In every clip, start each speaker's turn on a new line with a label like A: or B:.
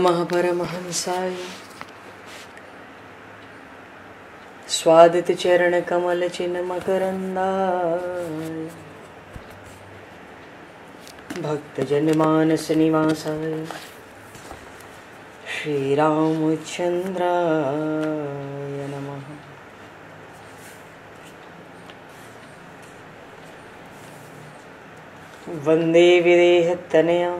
A: महापरमहंसाय स्वादित चरण कमल चिन्ह मकरंदाय भक्तजन मानस निवासाय श्री रामचंद्राय नमः। वंदे विदेहतनया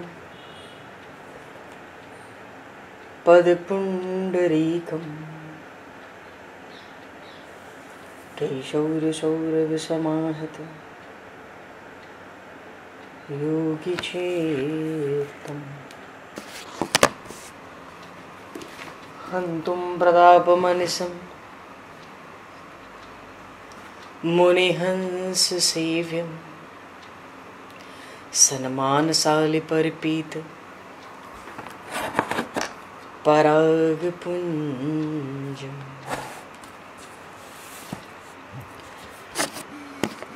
A: पदपुंडरीकम् केशौरसौरभसमाहत योगिचेत्तम् हन्तुं प्रतापमनिशं मुनिहंससेव्यं सन्मानशालिपरिपीत परागपुञ्जम्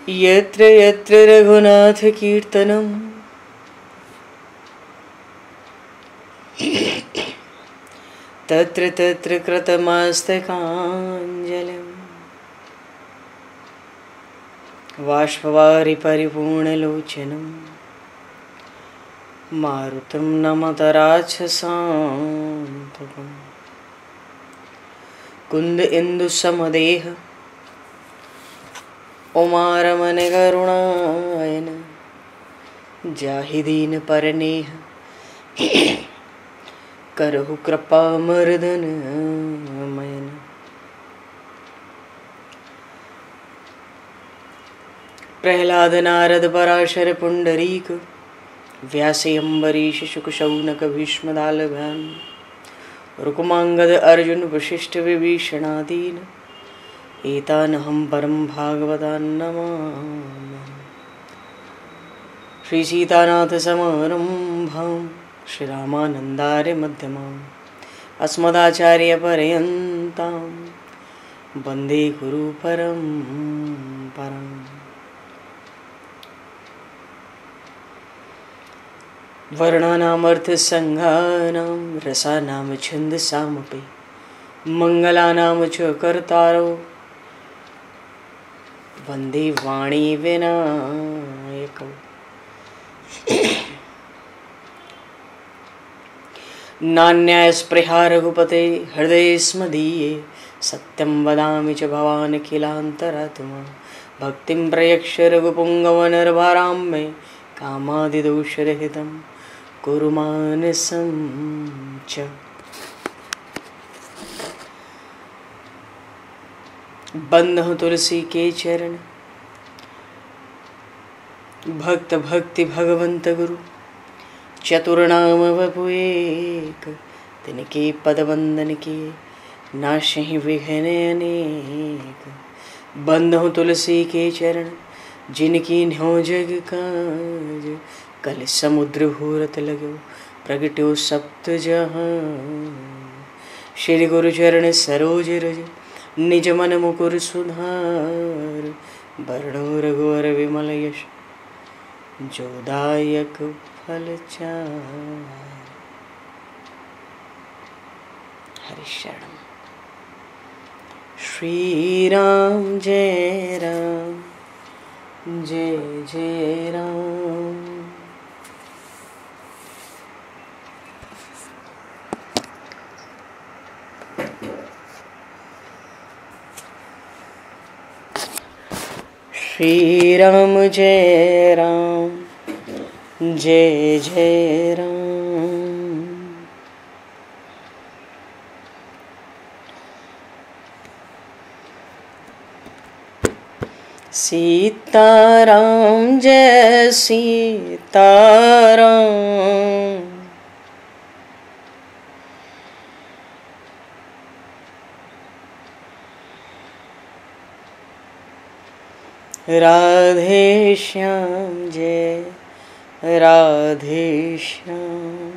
A: यत्र यत्र रघुनाथ कीर्तनं तत्र तत्र कृतमस्तकाञ्जलिं बाष्पवारि परिपूर्णलोचनं मारुतं नमत राक्षसान्तकम् कुन्द इंदुसमदेह उमारमण करुणायन जाहिदीन परनेह करहु कृपा मर्दन मयन। प्रहलाद नारद पराशर पुंडरीक व्यासे अम्बरीश शुक शौनक भीष्म दालभान रुक्मांगद अर्जुन वशिष्ठ विभीषणादीन एतानहं परम भागवतान् नमामि। श्री सीतानाथ समारंभां श्री रामानन्दार्य मध्यमाम् अस्मदाचार्य पर्यन्तां वन्दे गुरु परम्पराम्। वर्णानामर्थसङ्घानां रसानां छन्दसामपि मङ्गलानां च कर्तारो वन्दे वाणी विनायकौ। नान्यायस्पृहा रघुपते हृदये स्मदीये सत्यं वदामि च भवान् किलान्तरात्मा भक्तिं प्रयक्ष रघुपुङ्गवनर्भारां मे कामादिदोषरहितं कुरु मानसं च। बंधु तुलसी के चरण भक्त भक्ति भगवंत गुरु चतुर्नाम वपु एक तिनके पद वंदन के नाशहि विघ्न अनेक। बंधु तुलसी के चरण जिनकी न्यो जग काज कल समुद्र घोरत लगो प्रगट्यो सप्त जहां। श्री गुरु चरण सरोज रज निज मन मुकुर सुधार वर्णो रघुवर विमल यश जोदायक फलचार। हरिशरणम। श्री राम जय राम जय जय राम। श्री राम जय राम जय जय राम। सीताराम जय सीताराम। राधे श्याम जय राधे श्याम।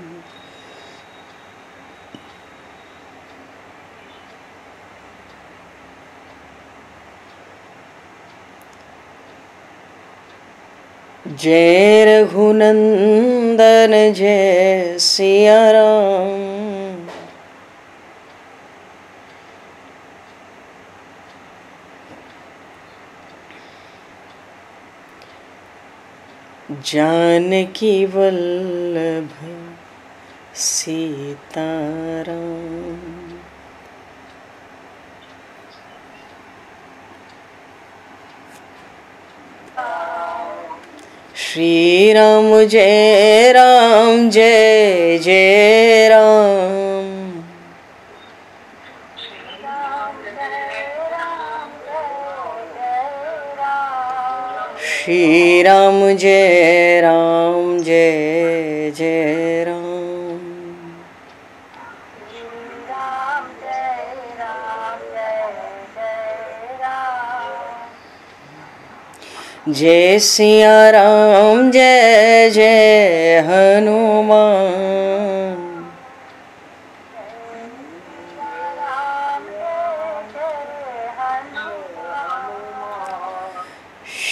A: जय रघुनंदन जय सिया राम। जानकी वल्लभ सीताराम। श्री राम जय राम जय जय राम। श्री राम जय राम जय जय राम। जय सिया राम जय जय हनुमान।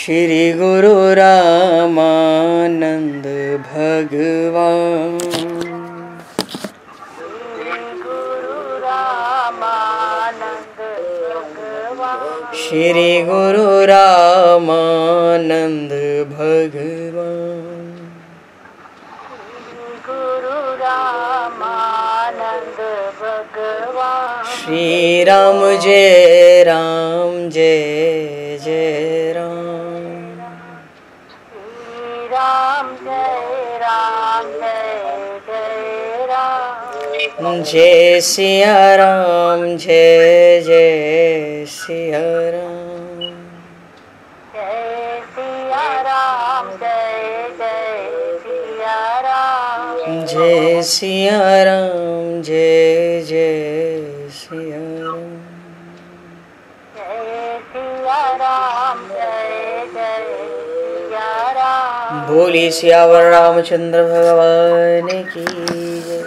A: श्री गुरु रामानंद भगवान। श्री गुरु रामानंद भगवान। श्री राम जय राम जय जय राम। जय सिया राम जय जय सिया राम। जय सिया राम जय जय सिया राम। जय सिया राम जय जय सिया राम। जय सिया राम जय जय सिया राम। बोली सियावर रामचंद्र भगवान की जय।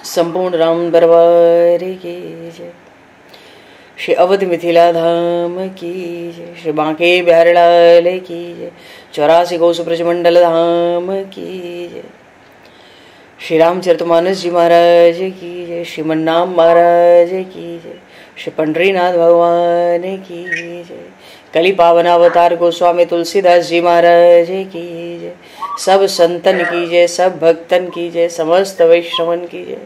A: संपूर्ण राम दरबार की जय। श्री अवध मिथिला धाम की जय। श्री बांके बिहारी लाल की जय। 84 कोस ब्रज मंडल धाम की जय। श्री रामचरितमानस जी महाराज की जय। श्रीमन्नाम महाराज की जय। श्री पंडरीनाथ भगवान की जय। कली पावन अवतार गोस्वामी तुलसीदास जी महाराज की जय। सब संतन की जय, सब भक्तन की जय, समस्त वैष्णवन की जय,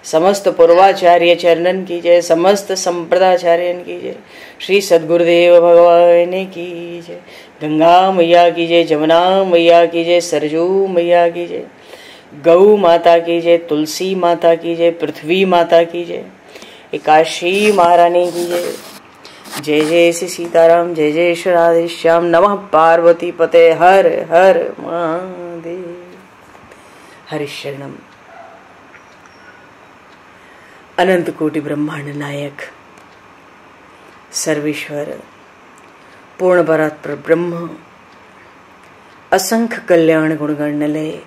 A: समस्त पूर्वाचार्य चरणन की जय, समस्त संप्रदाचार्यन की जय। श्री सद्गुरुदेव भगवान की जय। गंगा मैया की जय, जमुना मैया की जय, सरजू मैया की जय, गौ माता की जय, तुलसी माता की जय, पृथ्वी माता की जय, एकाशी महारानी की जय। जय जय श्री सीताराम, जय जय श्री राधेश्याम। नमः पार्वती पते हर हर महादेव। हरिशरणम। अनंत कोटि ब्रह्मांड नायक सर्वेश्वर पूर्ण परात्पर ब्रह्म असंख्य कल्याण गुणगण निलय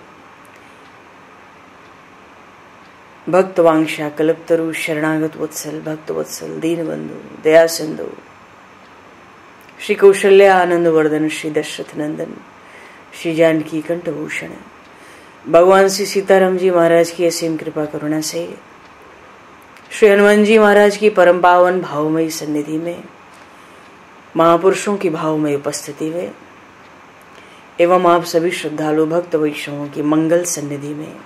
A: भक्तवांशा कल्पतरु शरणागत वत्सल भक्त वत्सल दीनबंधु दया सिंधु श्री कौशल्या आनंद वर्धन श्री दशरथ नंदन श्री जानकी कंठभूषण भगवान श्री सीताराम जी महाराज की असीम कृपा करुणा से श्री हनुमान जी महाराज की परम पावन भावमयी सन्निधि में महापुरुषों की भावमयी उपस्थिति में एवं आप सभी श्रद्धालु भक्त वैष्णवों की मंगल सन्निधि में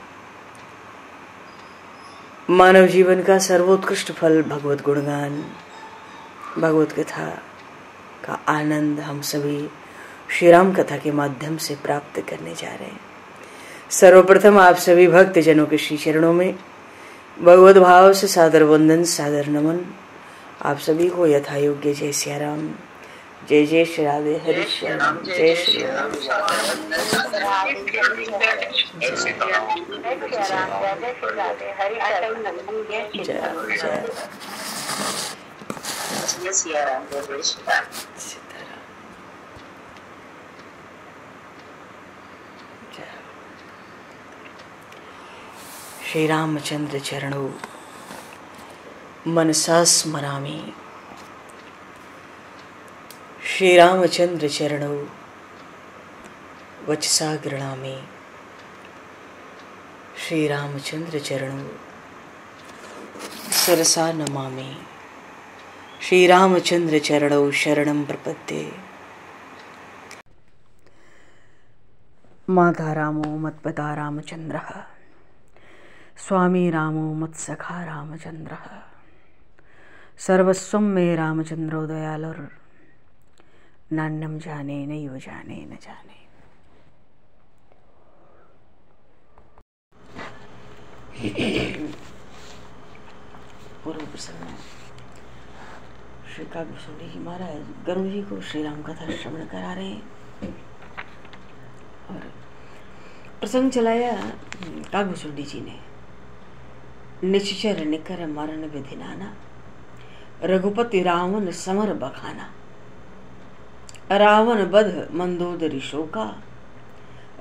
A: मानव जीवन का सर्वोत्कृष्ट फल भगवत गुणगान भगवत कथा का आनंद हम सभी श्री राम कथा के माध्यम से प्राप्त करने जा रहे हैं। सर्वप्रथम आप सभी भक्त जनों के श्री चरणों में भगवत भाव से सादर वंदन सादर नमन। आप सभी को यथा योग्य जय सिया राम, जय जय श्री राधे, हरि श्री राम, जय श्री राम। श्री रामचंद्र चरणों मनसा स्मरामि। श्री रामचंद्र चरणों वचसा गृणामि। श्री रामचंद्र चरणों सरसा नमामि। श्री रामचंद्र चरणों शरणं प्रपद्ये। माता रामो मत्पिता रामचंद्रः स्वामी रामो मत्सखा रामचंद्रः सर्वस्वं मे रामचंद्रो दयालुर् नान्यं जाने नैव जाने न जाने। पूर्व प्रसंग में श्री काव्यसूरी जी महाराज गरुड़ जी को श्री राम कथा श्रवण करा रहे हैं और प्रसंग चलाया काव्यसूरी जी ने। निश्चर निकर मरण विधि नाना, रघुपति रावण समर बखाना। रावण बध मंदोदरी शोका,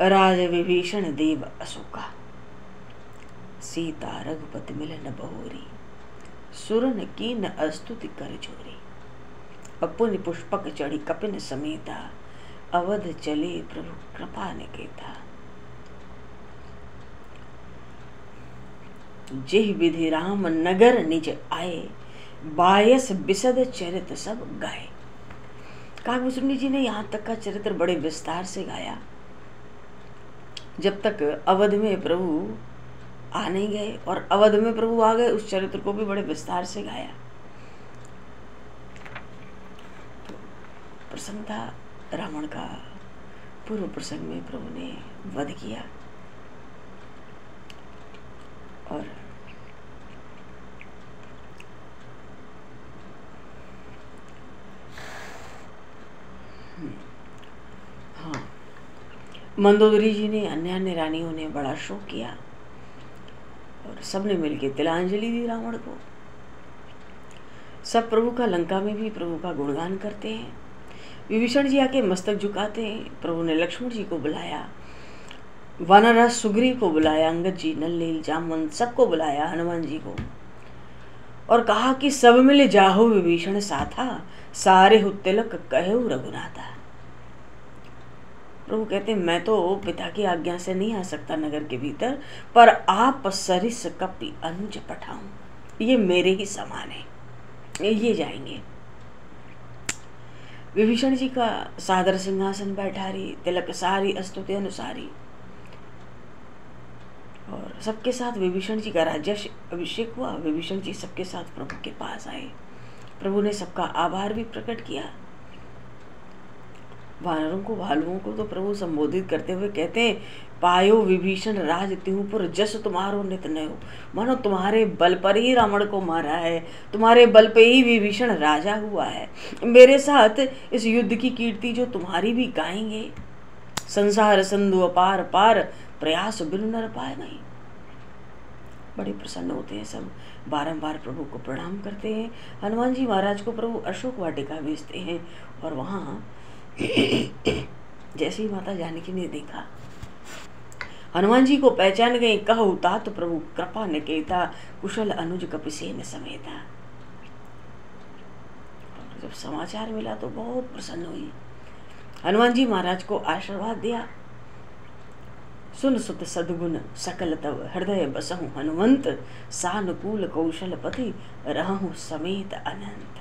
A: राज विभीषण देव अशोका। सीता रघुपति मिलन बहोरी, सुरन कीन अस्तुति कर जोरी। अपुन पुष्पक चढ़ी कपिन समेता, अवध चले प्रभु कृपा निकेता। जिह विधि राम नगर निज आए, बायस बिसद चरित सब गाए। काव्यसूरी जी ने यहाँ तक का चरित्र बड़े विस्तार से गाया जब तक अवध में प्रभु आ नहीं गए, और अवध में प्रभु आ गए उस चरित्र को भी बड़े विस्तार से गाया। तो प्रसंग था रावण का। पूर्व प्रसंग में प्रभु ने वध किया और हाँ, मंदोदरी जी ने अन्य अन्य रानियों ने बड़ा शोक किया और सबने मिलकर तिलांजलि दी रावण को। सब प्रभु का लंका में भी प्रभु का गुणगान करते हैं। विभीषण जी आके मस्तक झुकाते हैं। प्रभु ने लक्ष्मण जी को बुलाया, वानरराज सुग्रीव को बुलाया, अंगद जी, नल्लेल, जामवंत सबको बुलाया, हनुमान जी को, और कहा कि सब मिले जाहो विभीषण साथा, सारे हो तिलक कहो रघुनाथा। प्रभु कहते मैं तो पिता की आज्ञा से नहीं आ सकता नगर के भीतर, पर आप सरिस कपि अनुज पठाऊं, ये मेरे ही समान है, ये जाएंगे। विभीषण जी का सादर सिंहासन बैठारी, तिलक सारी अस्तुति अनुसारी, और सबके साथ विभीषण जी का राज्य अभिषेक हुआ। विभीषण जी सबके साथ प्रभु के पास आए। प्रभु ने सबका आभार भी प्रकट किया। वानरों को, भालुओं को तो प्रभु संबोधित करते हुए कहते हैं, पायो विभीषण राज त्योपुर जस तुम्हारो नित नयो। मानो तुम्हारे बल पर ही रावण को मारा है, तुम्हारे बल पे ही विभीषण राजा हुआ है। मेरे साथ इस युद्ध की कीर्ति जो तुम्हारी भी गाएंगे। संसार संधु अपार पार, प्रयास बिनु नर पाए नहीं। बड़े प्रसन्न होते हैं सब, बारंबार प्रभु को प्रणाम करते हैं। हनुमान जी महाराज को प्रभु अशोक वाटिका भेजते हैं और वहाँ जैसे ही माता जानकी ने देखा, हनुमान जी को पहचान गए। कहु तात प्रभु कृपा निकेता, कुशल अनुज कपिसेन समेता। जब समाचार मिला तो बहुत प्रसन्न हुई। हनुमान जी महाराज को आशीर्वाद दिया। सुन सुत सद्गुण सकल तव, हृदय बसहु हनुमंत, सानुकूल कौशल पति, रहहु समेत अनंत।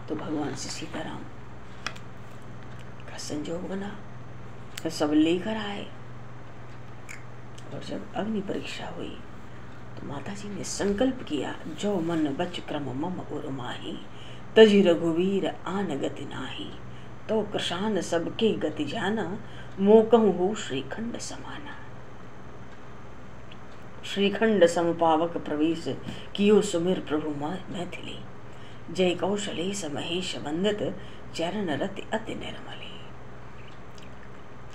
A: तो भगवान से सीताराम का संजोग बना, तो सब लेकर आए। और जब अग्नि परीक्षा हुई तो माता जी ने संकल्प किया, जो मन बच क्रम मम उर माही, तजि रघुवीर आन गति नाही। तो कृशान सबके गति जाना, मोकहु हो श्रीखंड समाना। श्रीखंड समपावक प्रवेश, कियो सुमिर प्रभु मैथिली। जय कौशलेश महेश वंदित, चरण रति अति निर्मली।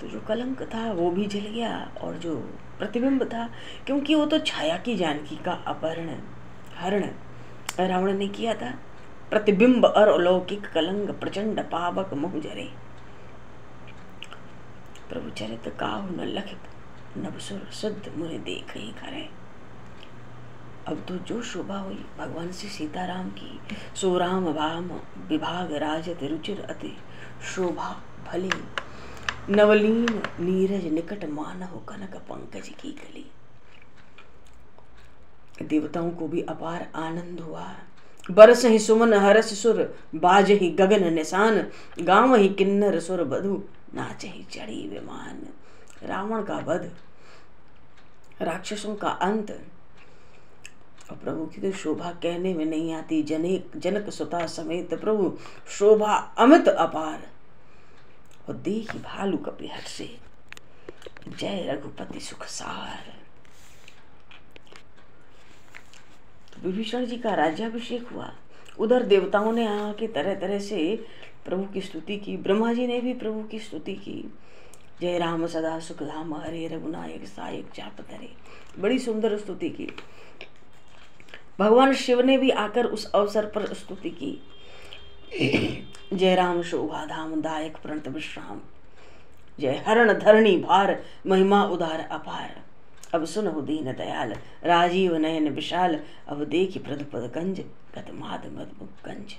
A: तो जो कलंक था वो भी जल गया, और जो प्रतिबिंब था, क्योंकि वो तो छाया की जानकी का अपहरण हरण रावण ने किया था। प्रतिबिंब और अलौकिक कलंक प्रचंड पावक मुह जरे। प्रभु चरित काहु न लखित, नवसुर शुद्ध मुनि देख ही करे। अब तो जो शोभा हुई भगवान से सीताराम की, सो राम वाम विभाग राजत रुचिर अति शोभा भली। नवलीन नीरज निकट मानहु कनक पंकज की कली। देवताओं को भी अपार आनंद हुआ बरस ही सुमन हरस सुर, बाज ही गगन निशान, गाँव ही किन्नर सुर बधु, नाच ही चढ़ी विमान। रावण का वध, राक्षसों का अंत, और प्रभु की तो शोभा कहने में नहीं आती। जनक सुता समेत प्रभु शोभा अमित अपार, और देखी भालू कपिहर से, जय रघुपति सुख सार। तो विभीषण जी का राज्याभिषेक हुआ। उधर देवताओं ने आके तरह तरह से प्रभु की स्तुति की। ब्रह्मा जी ने भी प्रभु की स्तुति की। जय राम सदा सुख धाम, हरे रघुनायक सायक चाप धरे, बड़ी सुंदर स्तुति की। भगवान शिव ने भी आकर उस अवसर पर स्तुति की। जय राम शोभा धाम, दायक प्रणत विश्राम, जय हरण धरणी भार, महिमा उदार अपार। अब सुनहु दीन दयाल, राजीव नयन विशाल, अब देखि प्रदपद गंज, गतमाद मदमुख गंज।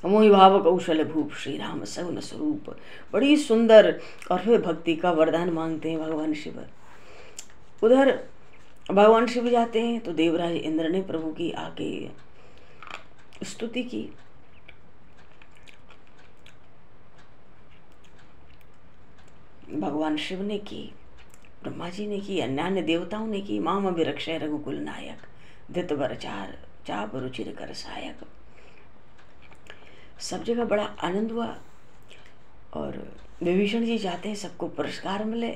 A: मोहि भाव कौशल भूप, श्री राम सगुन स्वरूप। बड़ी सुंदर और फिर भक्ति का वरदान मांगते हैं भगवान शिव। उधर भगवान शिव जाते हैं तो देवराज इंद्र ने प्रभु की आके स्तुति की। भगवान शिव ने की, ब्रह्मा जी ने की, अन्य देवताओं ने की। माम अभिरक्षय रघुकुल नायक, धित बर चार चाप रुचिर कर सहायक। सब जगह बड़ा आनंद हुआ। और विभीषण जी चाहते हैं सबको पुरस्कार मिले।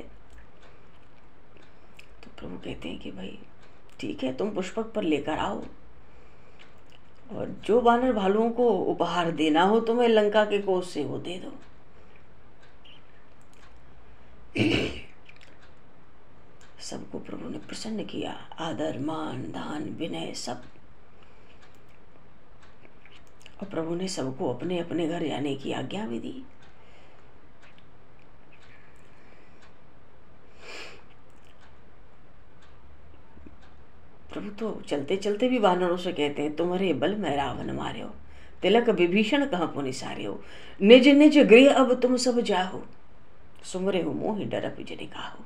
A: तो प्रभु कहते हैं कि भाई ठीक है, तुम पुष्पक पर लेकर आओ, और जो वानर भालुओं को उपहार देना हो तुम्हें लंका के कोष से, वो दे दो। सबको प्रभु ने प्रसन्न किया। आदर मान दान विनय सब। और प्रभु ने सबको अपने अपने घर जाने की आज्ञा भी दी। प्रभु तो चलते चलते भी वानरों से कहते हैं, तुम्हारे बल में रावण मार्यो, तिलक विभीषण कहाँ पुनि सार्यो, निज निज गृह अब तुम सब जाहो, सुमरे हो मोहि डरप जनि काहो।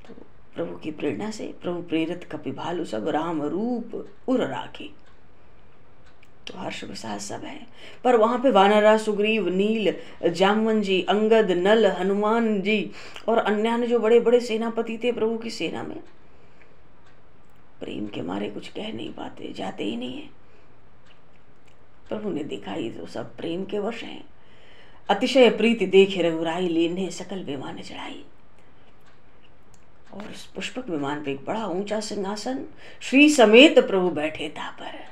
A: तो प्रभु की प्रेरणा से प्रभु प्रेरित कपि भालु सब, राम रूप उर राखे। तो हर्ष विषाद सब है। पर वहां पे वानरा, सुग्रीव, नील, जामवन जी, अंगद, नल, हनुमान जी और अन्य जो बड़े बड़े सेनापति थे प्रभु की सेना में, प्रेम के मारे कुछ कह नहीं पाते, जाते ही नहीं है। प्रभु ने दिखाई तो सब प्रेम के वश हैं। अतिशय प्रीति देखे रघुराई, लेने सकल विमान चढ़ाई। और उस पुष्पक विमान पे एक बड़ा ऊंचा सिंहासन, श्री समेत प्रभु बैठे था पर।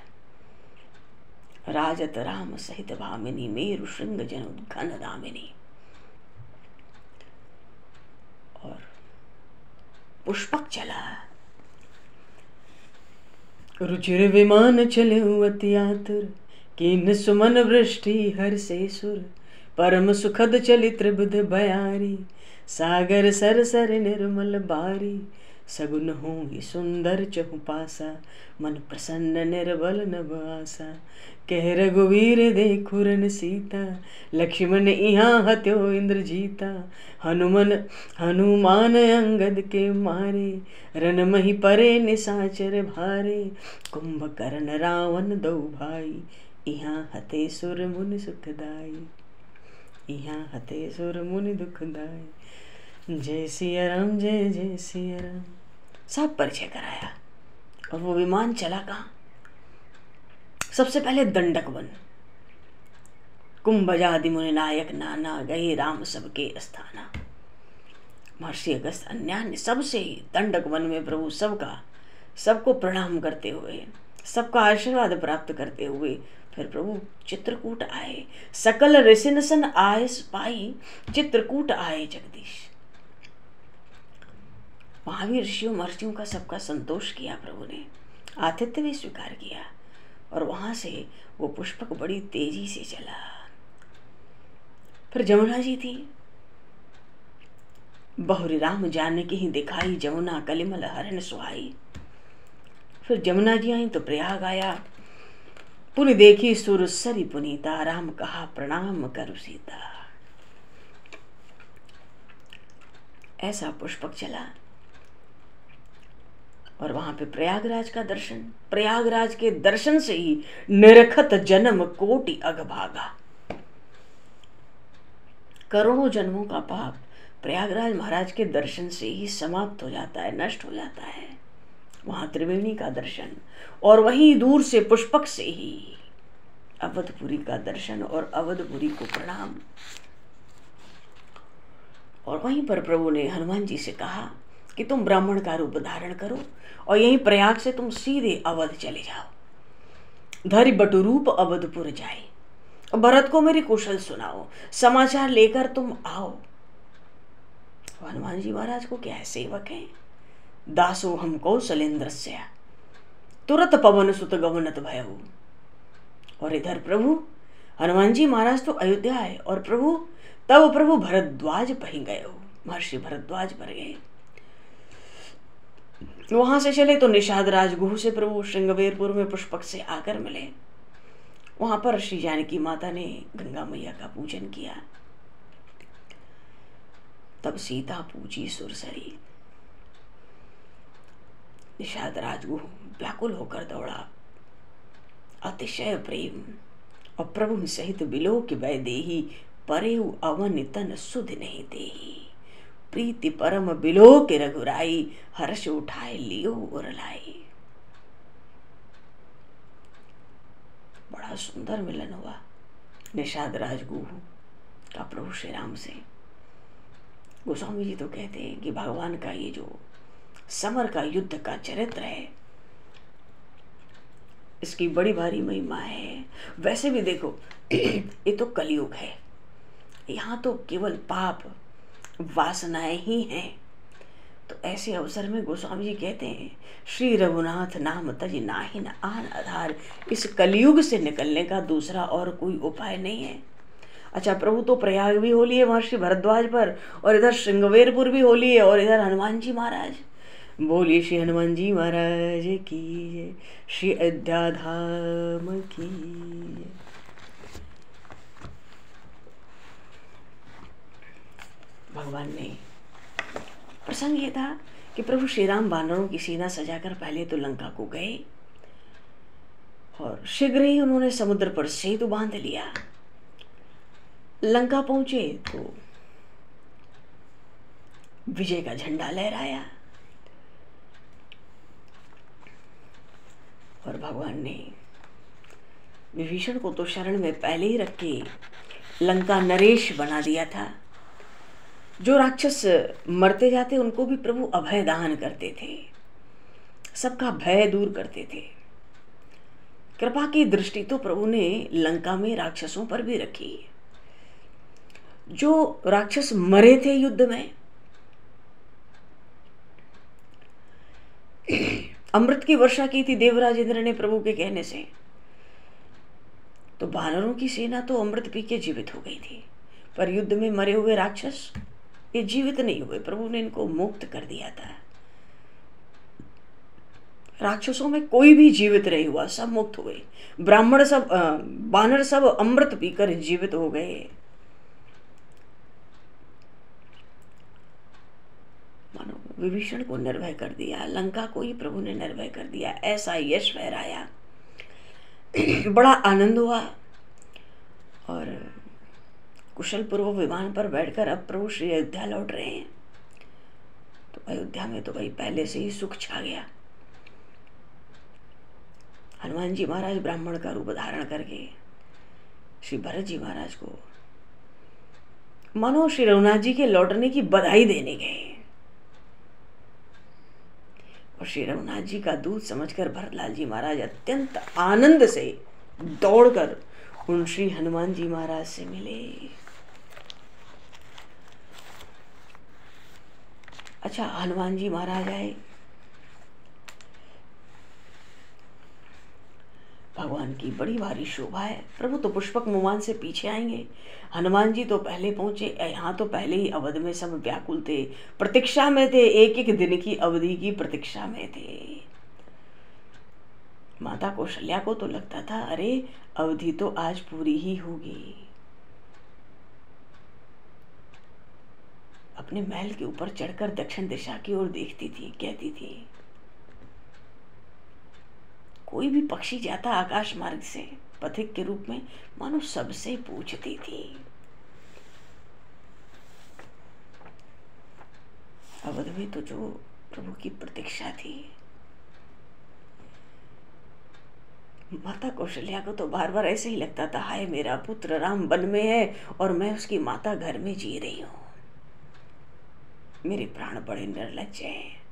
A: राजत राम सहित भामिनी, मेरु श्रृंग जन घन दामिनी। और पुष्पक चला, रुचिर विमान चले अति आतुर, कीन सुमन वृष्टि हर से सुर। परम सुखद चली त्रिबुध बयारी, सागर सर सर निर्मल बारी। सगुन हो सुंदर चहुपासा, मन प्रसन्न निर्बल नभ आसा। कह रघुवीर देखुरन सीता, लक्ष्मण इहाँ हत्यो इंद्र जीता। हनुमान अंगद के मारे, रन मही परे निशाचर भारे। कुंभकर्ण रावण दो भाई, इहाँ हते सुर मुनि सुखदाई। इहाँ हते सुर मुनि दुखदाई। जय सिया राम, जय जय सिया राम। सब परिचय कराया। और वो विमान चला कहाँ? सबसे पहले दंडक वन। कुंभजादि मुनि नायक नाना, गए राम सबके स्थाना। महर्षि अगस्त्य अन्य सबसे दंडक वन में प्रभु सबको प्रणाम करते हुए, सबका आशीर्वाद प्राप्त करते हुए फिर प्रभु चित्रकूट आए। सकल ऋषिनसन आए पाई, चित्रकूट आए जगदीश। वहां भी ऋषियों महर्षियों का सबका संतोष किया प्रभु ने, आतिथ्य भी स्वीकार किया। और वहां से वो पुष्पक बड़ी तेजी से चला। फिर जमुना जी थी। बहुरी राम जानकी ही दिखाई, जमुना कलिमल हरण सुहाई। फिर जमुना जी आई तो प्रयाग आया। पुनि देखी सुर सरी पुनीता, राम कहा प्रणाम करु सीता। ऐसा पुष्पक चला। और वहां पे प्रयागराज का दर्शन, प्रयागराज के दर्शन से ही निरखत जन्म कोटि अगभागा, करोड़ों जन्मों का पाप प्रयागराज महाराज के दर्शन से ही समाप्त हो जाता है, नष्ट हो जाता है। वहां त्रिवेणी का दर्शन और वहीं दूर से पुष्पक से ही अवधपुरी का दर्शन और अवधपुरी को प्रणाम। और वहीं पर प्रभु ने हनुमान जी से कहा कि तुम ब्राह्मण का रूप धारण करो और यहीं प्रयाग से तुम सीधे अवध चले जाओ। धरि बटु रूप अवधपुर जाए, भरत को मेरी कुशल सुनाओ, समाचार लेकर तुम आओ। हनुमान जी महाराज को क्या है, सेवक हैं। दासो हम कौशलेन्द्रस्य तुरत पवन सुत गवनत भयऊ। और इधर प्रभु हनुमान जी महाराज तो अयोध्या है और तब प्रभु भरद्वाज पही गए हो, महर्षि भरद्वाज पर गए। वहां से चले तो निषाद राजगुह से प्रभु श्रृंगवेरपुर में पुष्पक से आकर मिले। वहां पर श्री जानकी माता ने गंगा मैया का पूजन किया। तब सीता पूजी सुरसरी। निषाद राजगुह व्याकुल होकर दौड़ा, अतिशय प्रेम और प्रभु सहित बिलोक वैदेही परेउ अवन तन सुध नहीं देही। प्रीति परम बिलोक रघुराई, हर्ष उठाए लियो उरलाई। बड़ा सुंदर मिलन हुआ निषाद राजगुह का प्रभु श्री राम से। गोस्वामी जी तो कहते हैं कि भगवान का ये जो समर का युद्ध का चरित्र है, इसकी बड़ी भारी महिमा है। वैसे भी देखो ये तो कलयुग है, यहाँ तो केवल पाप वासनाएं ही हैं। तो ऐसे अवसर में गोस्वामी जी कहते हैं, श्री रघुनाथ नाम तज नाहिन आन आधार। इस कलयुग से निकलने का दूसरा और कोई उपाय नहीं है। अच्छा, प्रभु तो प्रयाग भी होली है महर्षि भरद्वाज पर, और इधर श्रृंगवेरपुर भी होली है, और इधर हनुमान जी महाराज। बोलिए श्री हनुमान जी महाराज की, श्री अयोध्या धाम की। भगवान ने प्रसंग ये था कि प्रभु श्री राम वानरों की सेना सजाकर पहले तो लंका को गए और शीघ्र ही उन्होंने समुद्र पर सेतु बांध लिया। लंका पहुंचे तो विजय का झंडा लहराया और भगवान ने विभीषण को तो शरण में पहले ही रख के लंका नरेश बना दिया था। जो राक्षस मरते जाते उनको भी प्रभु अभय दान करते थे, सबका भय दूर करते थे। कृपा की दृष्टि तो प्रभु ने लंका में राक्षसों पर भी रखी। जो राक्षस मरे थे युद्ध में, अमृत की वर्षा की थी देवराज इंद्र ने प्रभु के कहने से, तो वानरों की सेना तो अमृत पी के जीवित हो गई थी, पर युद्ध में मरे हुए राक्षस ये जीवित नहीं हुए। प्रभु ने इनको मुक्त कर दिया था। राक्षसों में कोई भी जीवित नहीं हुआ, सब मुक्त हुए। ब्राह्मण सब वानर सब अमृत पीकर जीवित हो गए। मानो विभीषण को निर्भय कर दिया, लंका को ही प्रभु ने निर्भय कर दिया। ऐसा यश फहराया, बड़ा आनंद हुआ। और कुशल पूर्वक विमान पर बैठकर अब प्रभु श्री अयोध्या लौट रहे हैं। तो अयोध्या में तो भाई पहले से ही सुख छा गया। हनुमान जी महाराज ब्राह्मण का रूप धारण करके श्री भरत जी महाराज को मानो श्री रघुनाथ जी के लौटने की बधाई देने गए। और श्री रघुनाथ जी का दूत समझकर भरतलाल जी महाराज अत्यंत आनंद से दौड़कर उन श्री हनुमान जी महाराज से मिले। अच्छा, हनुमान जी महाराज आए, भगवान की बड़ी भारी शोभा है। प्रभु तो पुष्पक मुमान से पीछे आएंगे, हनुमान जी तो पहले पहुंचे। यहाँ तो पहले ही अवध में सब व्याकुल थे, प्रतीक्षा में थे, एक एक दिन की अवधि की प्रतीक्षा में थे। माता कौशल्या को तो लगता था अरे अवधि तो आज पूरी ही होगी। अपने महल के ऊपर चढ़कर दक्षिण दिशा की ओर देखती थी, कहती थी कोई भी पक्षी जाता आकाश मार्ग से पथिक के रूप में, मानो सबसे पूछती थी। अवध में तो जो प्रभु की प्रतीक्षा थी, माता कौशल्या को तो बार बार ऐसे ही लगता था, हाय मेरा पुत्र राम वन में है और मैं उसकी माता घर में जी रही हूं। मेरे प्राण बड़े निर्लज्ज हैं।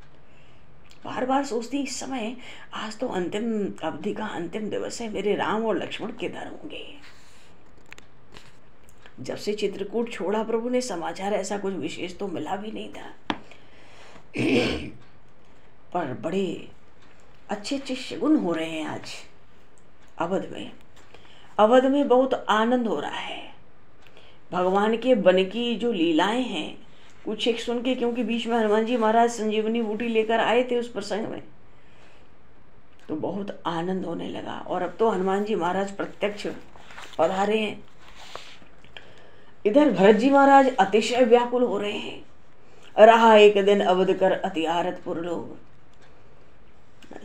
A: बार बार सोचती, इस समय आज तो अंतिम अवधि का अंतिम दिवस है, मेरे राम और लक्ष्मण किधर होंगे। जब से चित्रकूट छोड़ा प्रभु ने, समाचार ऐसा कुछ विशेष तो मिला भी नहीं था, पर बड़े अच्छे अच्छे शगुन हो रहे हैं आज अवध में। अवध में बहुत आनंद हो रहा है। भगवान के वन की जो लीलाएं हैं, कुछ एक सुन के, क्योंकि बीच में हनुमान जी महाराज संजीवनी बूटी लेकर आए थे उस प्रसंग में, तो बहुत आनंद होने लगा। और अब तो हनुमान जी महाराज प्रत्यक्ष पधारे हैं। इधर भरत जी महाराज अतिशय व्याकुल हो रहे हैं। रहा एक दिन अवध कर अति आरतपुर लोग,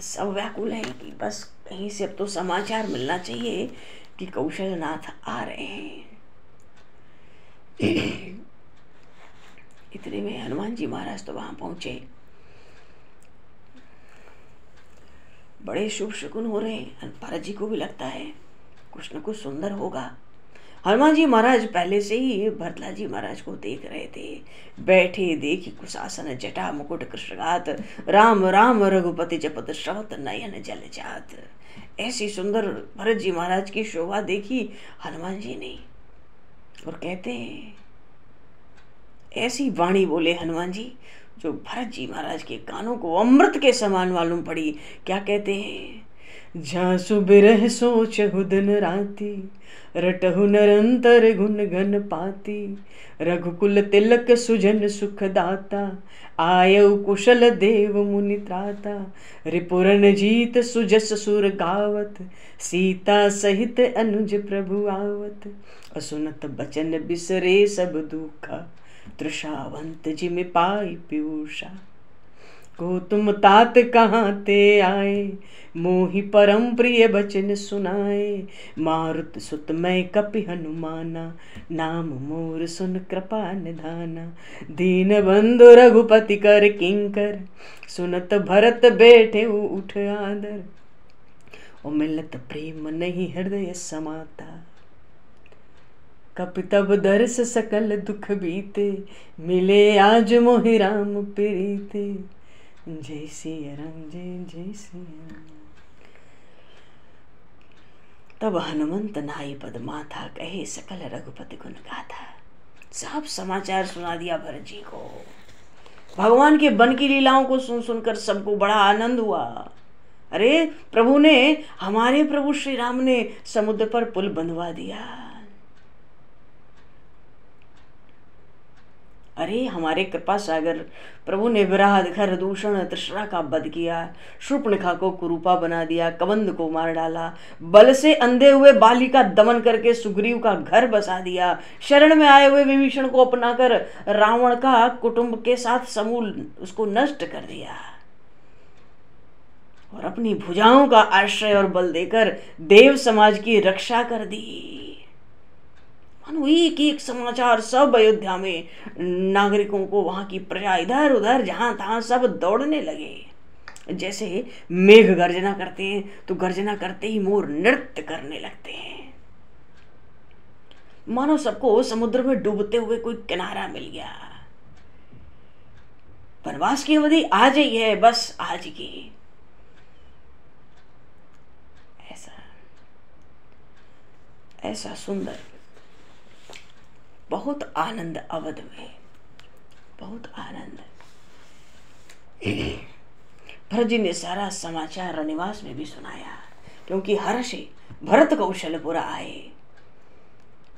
A: सब व्याकुल हैं कि बस कहीं से अब तो समाचार मिलना चाहिए कि कौशलनाथ आ रहे हैं। इतने में हनुमान जी महाराज तो वहां पहुंचे। बड़े शुभ शकुन हो रहे हैं। भरत जी को भी लगता है कुछ न कुछ सुंदर होगा। हनुमान जी महाराज पहले से ही भरतलाल जी महाराज को देख रहे थे। बैठे देखी कुशासन जटा मुकुट कृष्णगात, राम राम रघुपति जपत श्रवत नयन जल जात। ऐसी सुंदर भरत जी महाराज की शोभा देखी हनुमान जी ने, और कहते हैं, ऐसी वाणी बोले हनुमान जी जो भरत जी महाराज के कानों को अमृत के समान मालूम पड़ी। क्या कहते हैं? झांसु बिरह सोचहु दिन राती, रटहु निरंतर गुण गन पाती। रघुकुल तिलक सुजन सुख दाता, आयउ कुशल देव मुनि त्राता। रिपुरन जीत सुजस सुर गावत, सीता सहित अनुज प्रभु आवत। असुनत बचन बिसरे सब दुखा, तृषावंत जिमि पाई पीयूषा। को तुम तात कहाँ ते आए, मोहि परम प्रिय बचन सुनाए। मारुत सुत मैं कपि हनुमाना, नाम मोर सुन कृपा निधाना। दीन बंधु रघुपति कर किंकर, सुनत भरत बैठे उठ आदर। और मिलत प्रेम नहीं हृदय समाता, कपि तब दर्श सकल दुख बीते। मिले आज मोहि राम प्रीते, जय सिया राम जय जय सिया। तब हनुमंत नाई पद माथा, कहे सकल रघुपति गुण गाथा। सब समाचार सुना दिया भरत जी को। भगवान के वन की लीलाओं को सुन सुनकर सबको बड़ा आनंद हुआ। अरे प्रभु ने, हमारे प्रभु श्री राम ने समुद्र पर पुल बंधवा दिया। अरे हमारे कृपा सागर प्रभु ने विराध खर दूषण तृष्णा का वध किया। शूर्पणखा को कुरूपा बना दिया, कबंध को मार डाला, बल से अंधे हुए बाली का दमन करके सुग्रीव का घर बसा दिया। शरण में आए हुए विभीषण को अपनाकर रावण का कुटुंब के साथ समूल उसको नष्ट कर दिया, और अपनी भुजाओं का आश्रय और बल देकर देव समाज की रक्षा कर दी। एक एक समाचार सब अयोध्या में नागरिकों को, वहां की प्रजा इधर उधर जहां तहां सब दौड़ने लगे। जैसे मेघ गर्जना करते हैं तो गर्जना करते ही मोर नृत्य करने लगते हैं। मानो सबको समुद्र में डूबते हुए कोई किनारा मिल गया। वनवास की अवधि आज ही है, बस आज की। ऐसा सुंदर, बहुत आनंद अवध में, बहुत आनंद। भरत जी ने सारा समाचार रनिवास में भी सुनाया, क्योंकि हर्षे भरत कौशलपुर आए।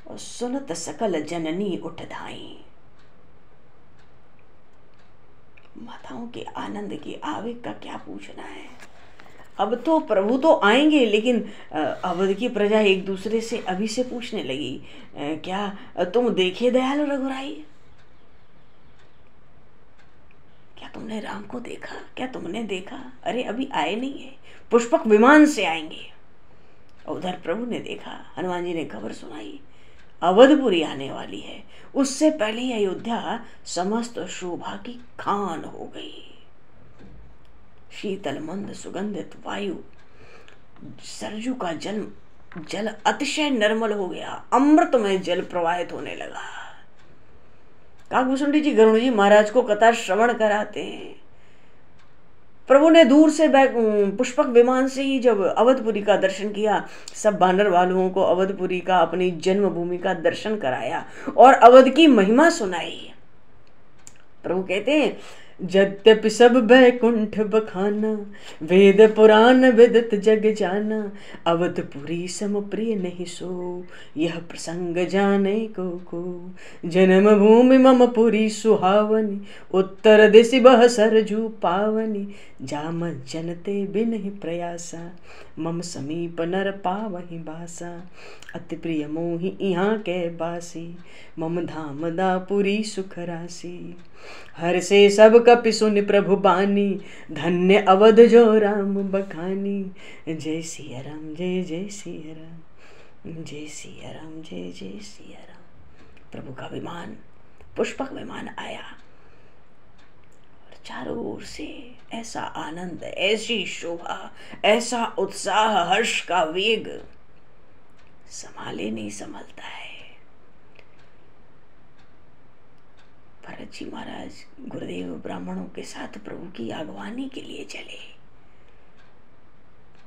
A: और सुनत सकल जननी उठ धाई। माताओं के आनंद की आवेग का क्या पूछना है। अब तो प्रभु तो आएंगे, लेकिन अवध की प्रजा एक दूसरे से अभी से पूछने लगी, क्या तुम देखे दयालु रघुराई? क्या तुमने राम को देखा? क्या तुमने देखा? अरे अभी आए नहीं है, पुष्पक विमान से आएंगे। उधर प्रभु ने देखा, हनुमान जी ने खबर सुनाई, अवधपुरी आने वाली है। उससे पहले ही अयोध्या समस्त शोभा की खान हो गई। शीतल मंद सुगंधित वायु, सरजू का जल अतिशय निर्मल हो गया, अमृतमय जल प्रवाहित होने लगा। काकभूषुंडी जी गरुड़ जी महाराज को कथा श्रवण कराते हैं। प्रभु ने दूर से पुष्पक विमान से ही जब अवधपुरी का दर्शन किया, सब वानर वालों को अवधपुरी का, अपनी जन्मभूमि का दर्शन कराया और अवध की महिमा सुनाई। प्रभु कहते हैं, यद्यपि सब बैकुंठ बखाना, वेद पुराण विदित जग जाना, अवधपुरी सम प्रिय नहीं सो, यह प्रसंग जाने को। जन्म भूमि मम पुरी सुहावनी, उत्तर दिशि बह सरजू पावनी, जाम जनते बिनहि प्रयासा, मम समीप नर पावहि बासा, अति प्रिय मोहि यहाँ के बासी, मम धाम दापुरी सुख राशि। हर से सब कपि सुनि प्रभु बानी, धन्य अवध जो राम बखानी। जय सिया राम, जय जय सिया राम, जय सिया राम, जय जय सिया राम। प्रभु का विमान, पुष्पक विमान आया और चारों ओर से ऐसा आनंद, ऐसी शोभा, ऐसा उत्साह, हर्ष का वेग संभाले नहीं संभलता है। भरत जी महाराज गुरुदेव ब्राह्मणों के साथ प्रभु की आगवानी के लिए चले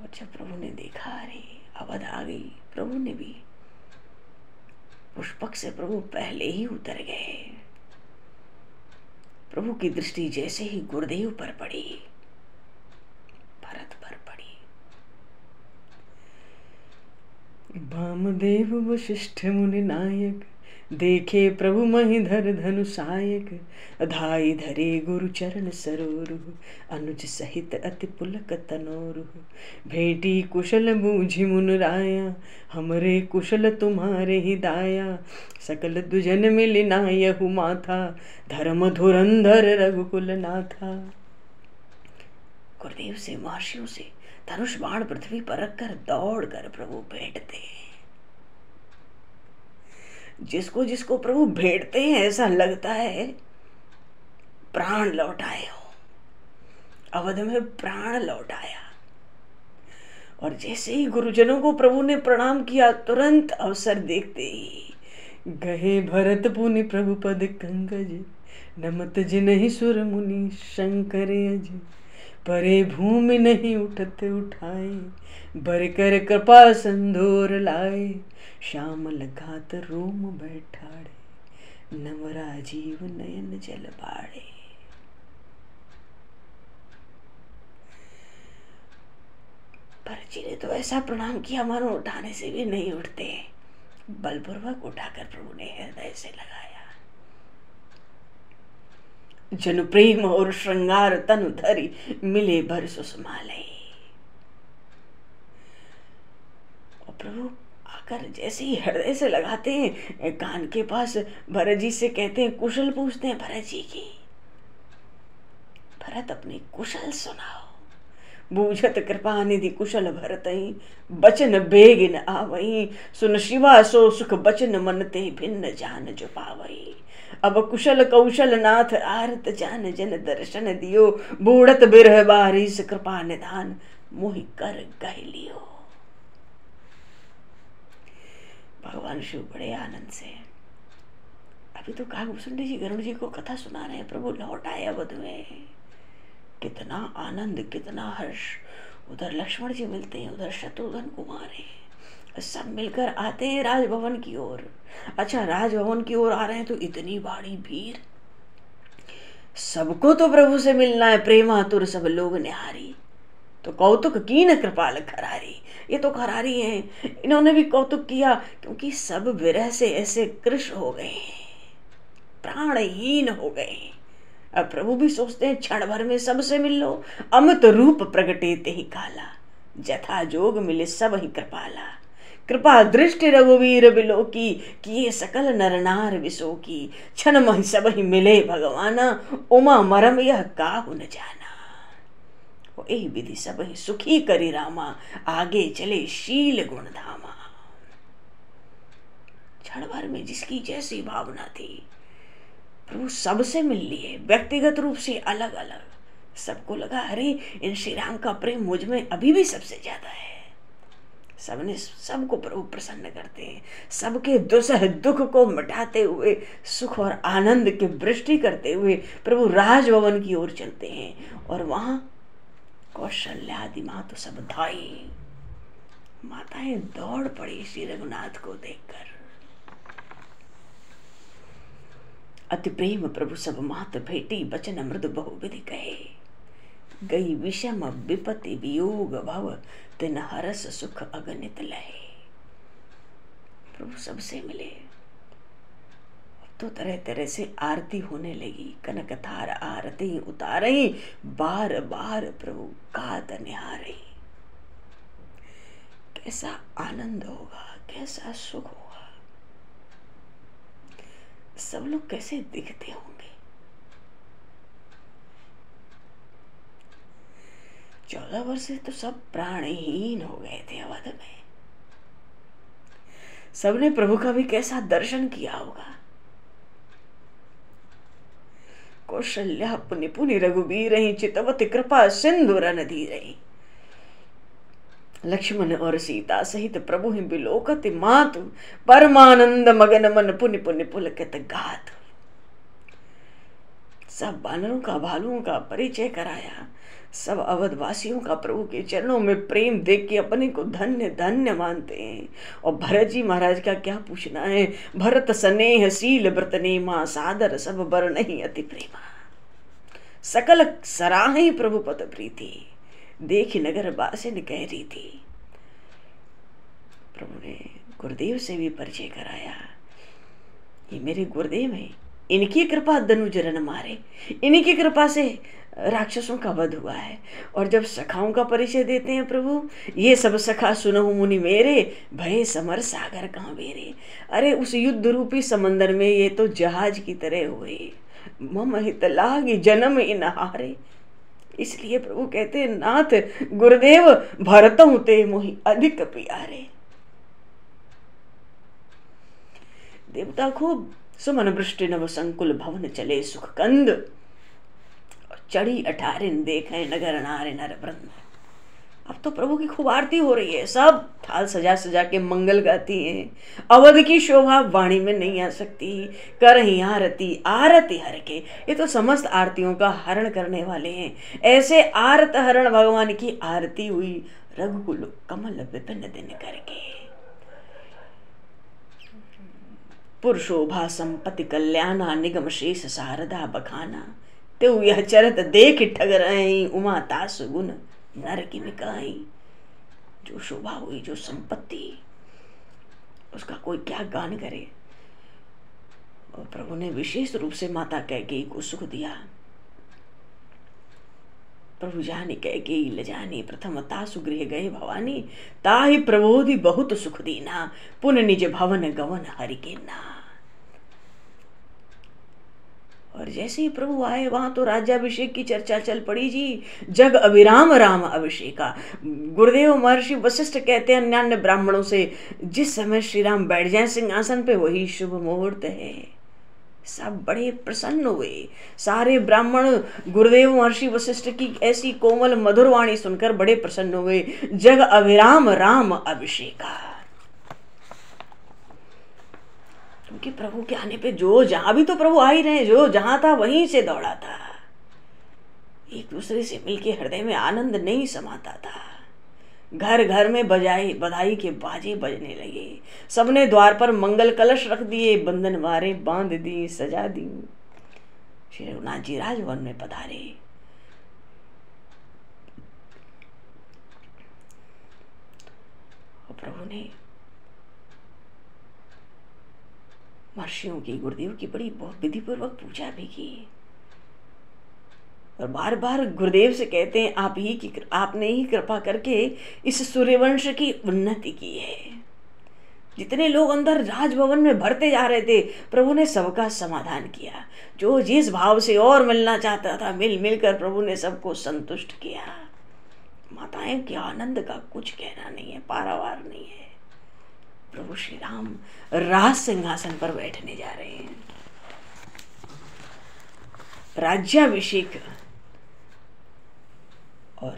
A: और जब प्रभु ने देखा, अरे अवध आ गई, प्रभु ने भी पुष्पक से प्रभु पहले ही उतर गए। प्रभु की दृष्टि जैसे ही गुरुदेव पर पड़ी, भरत पर पड़ी। वामदेव वशिष्ठ मुनि नायक, देखे प्रभु महिधर धनुषायक, धाई धरे गुरु चरण सरोरु, अनुज सहित अति पुलक तनोरु। भेटी कुशल बूझि मुन राया, हमरे कुशल तुम्हारे ही दाया, सकल दुजन मिलि नायहु माथा, धर्म धुरंधर रघुकुल नाथा। गुरुदेव से, महर्षियों से धनुष बाण पृथ्वी पर रखकर दौड़ कर प्रभु भेंटते हैं। जिसको जिसको प्रभु भेंटते हैं ऐसा लगता है प्राण लौट आए हो। अवध में प्राण लौट आया। और जैसे ही गुरुजनों को प्रभु ने प्रणाम किया, तुरंत अवसर देखते ही गहे भरत पुनि प्रभु पद कंगज, नमत जिनहि सुर मुनि शंकर अज, परे भूमि नहीं उठत उठाए, बर कर कृपा संधोर लाए, श्याम लगात रोम बैठाड़े, नव राजीव नयन जल बाड़े। भरत जी ने तो ऐसा प्रणाम किया मानो उठाने से भी नहीं उठते। बलपूर्वक उठाकर प्रभु ने हृदय से लगाया। जन प्रेम और श्रृंगार तनु धरी, मिले भर सुषमालय। और प्रभु आकर जैसे ही हृदय से लगाते हैं, कान के पास भरत जी से कहते हैं, कुशल पूछते हैं भरत जी की। भरत अपनी कुशल सुनाओ। बूझत कृपा निधि कुशल भरतहि, बचन बेगिन आवहि, सुन शिवा सो सुख बचन मनते, भिन्न जान जो पावहि। अब कुशल कौशल नाथ आरत जान, जन दर्शन दियो, बूढ़त बिरह बारिश कृपा निधान, मोहि कर कह लियो। भगवान शिव बड़े आनंद से, अभी तो काकभूषुंडी जी गरुड़ जी को कथा सुना रहे हैं, प्रभु लौट आए अवध में। कितना आनंद, कितना हर्ष। उधर लक्ष्मण जी मिलते हैं, उधर शत्रुघ्न कुमार हैं, सब मिलकर आते हैं राजभवन की ओर। अच्छा, राजभवन की ओर आ रहे हैं तो इतनी बड़ी भीड़, सबको तो प्रभु से मिलना है। प्रेमातुर सब लोग निहारी, तो कौतुक कीन कृपाल खरारी। ये तो खरारी हैं, इन्होंने भी कौतुक किया, क्योंकि सब विरह से ऐसे कृश हो गए, प्राणहीन हो गए। अब प्रभु भी सोचते हैं क्षण भर में सबसे मिल लो। अमित रूप प्रगटे ते ही काला, जथा जोग मिले सब ही कृपाला। कृपा दृष्टि रघुवीर बिलो की, किए सकल नर नार विसो की। क्षण मह सब ही मिले भगवाना, उमा मरम यह काहु न जाना। वो ए विधि सब ही सुखी करी रामा, आगे चले शील गुण धामा। क्षण भर में जिसकी जैसी भावना थी, प्रभु सबसे मिल लिए, व्यक्तिगत रूप से अलग अलग। सबको लगा अरे इन श्री राम का प्रेम मुझ में अभी भी सबसे ज्यादा है। सबने सबको प्रभु प्रसन्न करते हैं, सबके दुसह दुख को मिटाते हुए सुख और आनंद की वृष्टि करते हुए प्रभु राजभवन की ओर चलते हैं। और वहां कौशल्या आदि मातु सब धाई, माताएं दौड़ पड़ी श्री रघुनाथ को देखकर। अति प्रेम प्रभु सब मात भेटी, बचन मृदु बहुविधि कहे। गई विषम विपत्ति वियोग भव, तिन हरस सुख अगणित लहे। प्रभु सबसे मिले। अब तो तरह तरह से आरती होने लगी। कनक थार आरती उतारही, बार बार प्रभु गात निहारही। कैसा आनंद होगा, कैसा सुख होगा। सब लोग कैसे दिखते होंगे। 14 वर्ष से तो सब प्राणहीन हो गए थे अवध में। सबने प्रभु का भी कैसा दर्शन किया होगा। कौशल्या पुनि पुनि रघुबीर रही, चितवती कृपा सिंधु रन धी रही। लक्ष्मण और सीता सहित प्रभु ही बिलोकत मातु, परमानंद मगन मन पुनि पुनि पुलकित गात। सब बानरों का भालुओं का परिचय कराया। सब अवधवासियों का प्रभु के चरणों में प्रेम देख के अपने को धन्य धन्य मानते हैं। और भरत जी महाराज का क्या पूछना है। भरत स्नेह शील व्रत नेमा, सादर सब बर नहीं अति प्रेमा। सकल सराहे प्रभु पद प्रीति, देख नगर बासिन कह रही थी। प्रभु ने गुरुदेव से भी परिचय कराया। ये मेरे गुरुदेव हैं, इनकी कृपा धनुज रन मारे, इन्हीं की कृपा से राक्षसों का वध हुआ है। और जब सखाओं का परिचय देते हैं प्रभु, ये सब सखा सुनहु मुनि मेरे, भय समर सागर कहाँ बेरे। अरे उस युद्ध रूपी समंदर में ये तो जहाज की तरह हुए। मम हित लागी जन्म इन हारे। इसलिए प्रभु कहते हैं, नाथ गुरुदेव भरतहु ते मोहि अधिक प्यारे। देवता खूब सुमन वृष्टि नव संकुल, भवन चले सुख कंद। चढ़ी 18 देखे नगर नारे नर वृंद। अब तो प्रभु की खूब आरती हो रही है। सब थाल सजा सजा के मंगल गाती हैं। अवध की शोभा वाणी में नहीं आ सकती। कर ही आरती आरती हर के, ये तो समस्त आरतियों का हरण करने वाले हैं। ऐसे आरत हरण भगवान की आरती हुई रघुकुल कमल विपिन दिन करके। पुरुषोभा संपत्ति कल्याणा, निगम शेष शारदा बखाना। तो यह चरत देख ठग रहे, उमा तास गुण नर की मिकाई। जो शोभा हुई, जो संपत्ति, उसका कोई क्या गान करे। और प्रभु ने विशेष रूप से माता कैकेयी को सुख दिया। प्रभु जानी कैकेयी लजानी, प्रथम तासु गृह गए भवानी। ताहि प्रबोधि बहुत सुख दीना, पुन निज भवन गवन हरि के ना। और जैसे ही प्रभु आए वहां तो राज्याभिषेक की चर्चा चल पड़ी जी। जग अभिराम राम अभिषेका। गुरुदेव महर्षि वशिष्ठ कहते हैं अन्य ब्राह्मणों से, जिस समय श्री राम बैठ जाए सिंहासन पे वही शुभ मुहूर्त है। सब बड़े प्रसन्न हुए। सारे ब्राह्मण गुरुदेव महर्षि वशिष्ठ की ऐसी कोमल मधुर वाणी सुनकर बड़े प्रसन्न हुए। जग अभिराम राम अभिषेका। क्योंकि प्रभु के आने पे जो जहां भी तो प्रभु आ ही रहे, जो जहां था वहीं से दौड़ा था। एक दूसरे से मिलके हृदय में आनंद नहीं समाता था। घर घर में बधाई के बाजे बजने लगे। सबने द्वार पर मंगल कलश रख दिए, बंधन वारे बांध दी, सजा दी। श्री रघुनाथ जी राजभवन में पधारे। और प्रभु ने महर्षियों की, गुरुदेव की बड़ी बहुत विधि पूर्वक पूजा भी की। और बार बार गुरुदेव से कहते हैं, आपने ही कृपा करके इस सूर्यवंश की उन्नति की है। जितने लोग अंदर राजभवन में भरते जा रहे थे, प्रभु ने सबका समाधान किया। जो जिस भाव से और मिलना चाहता था, मिल मिलकर प्रभु ने सबको संतुष्ट किया। माताएं के आनंद का कुछ कहना नहीं है, पारावार नहीं है। प्रभु श्री राम राज सिंहासन पर बैठने जा रहे हैं। राज्याभिषेक, और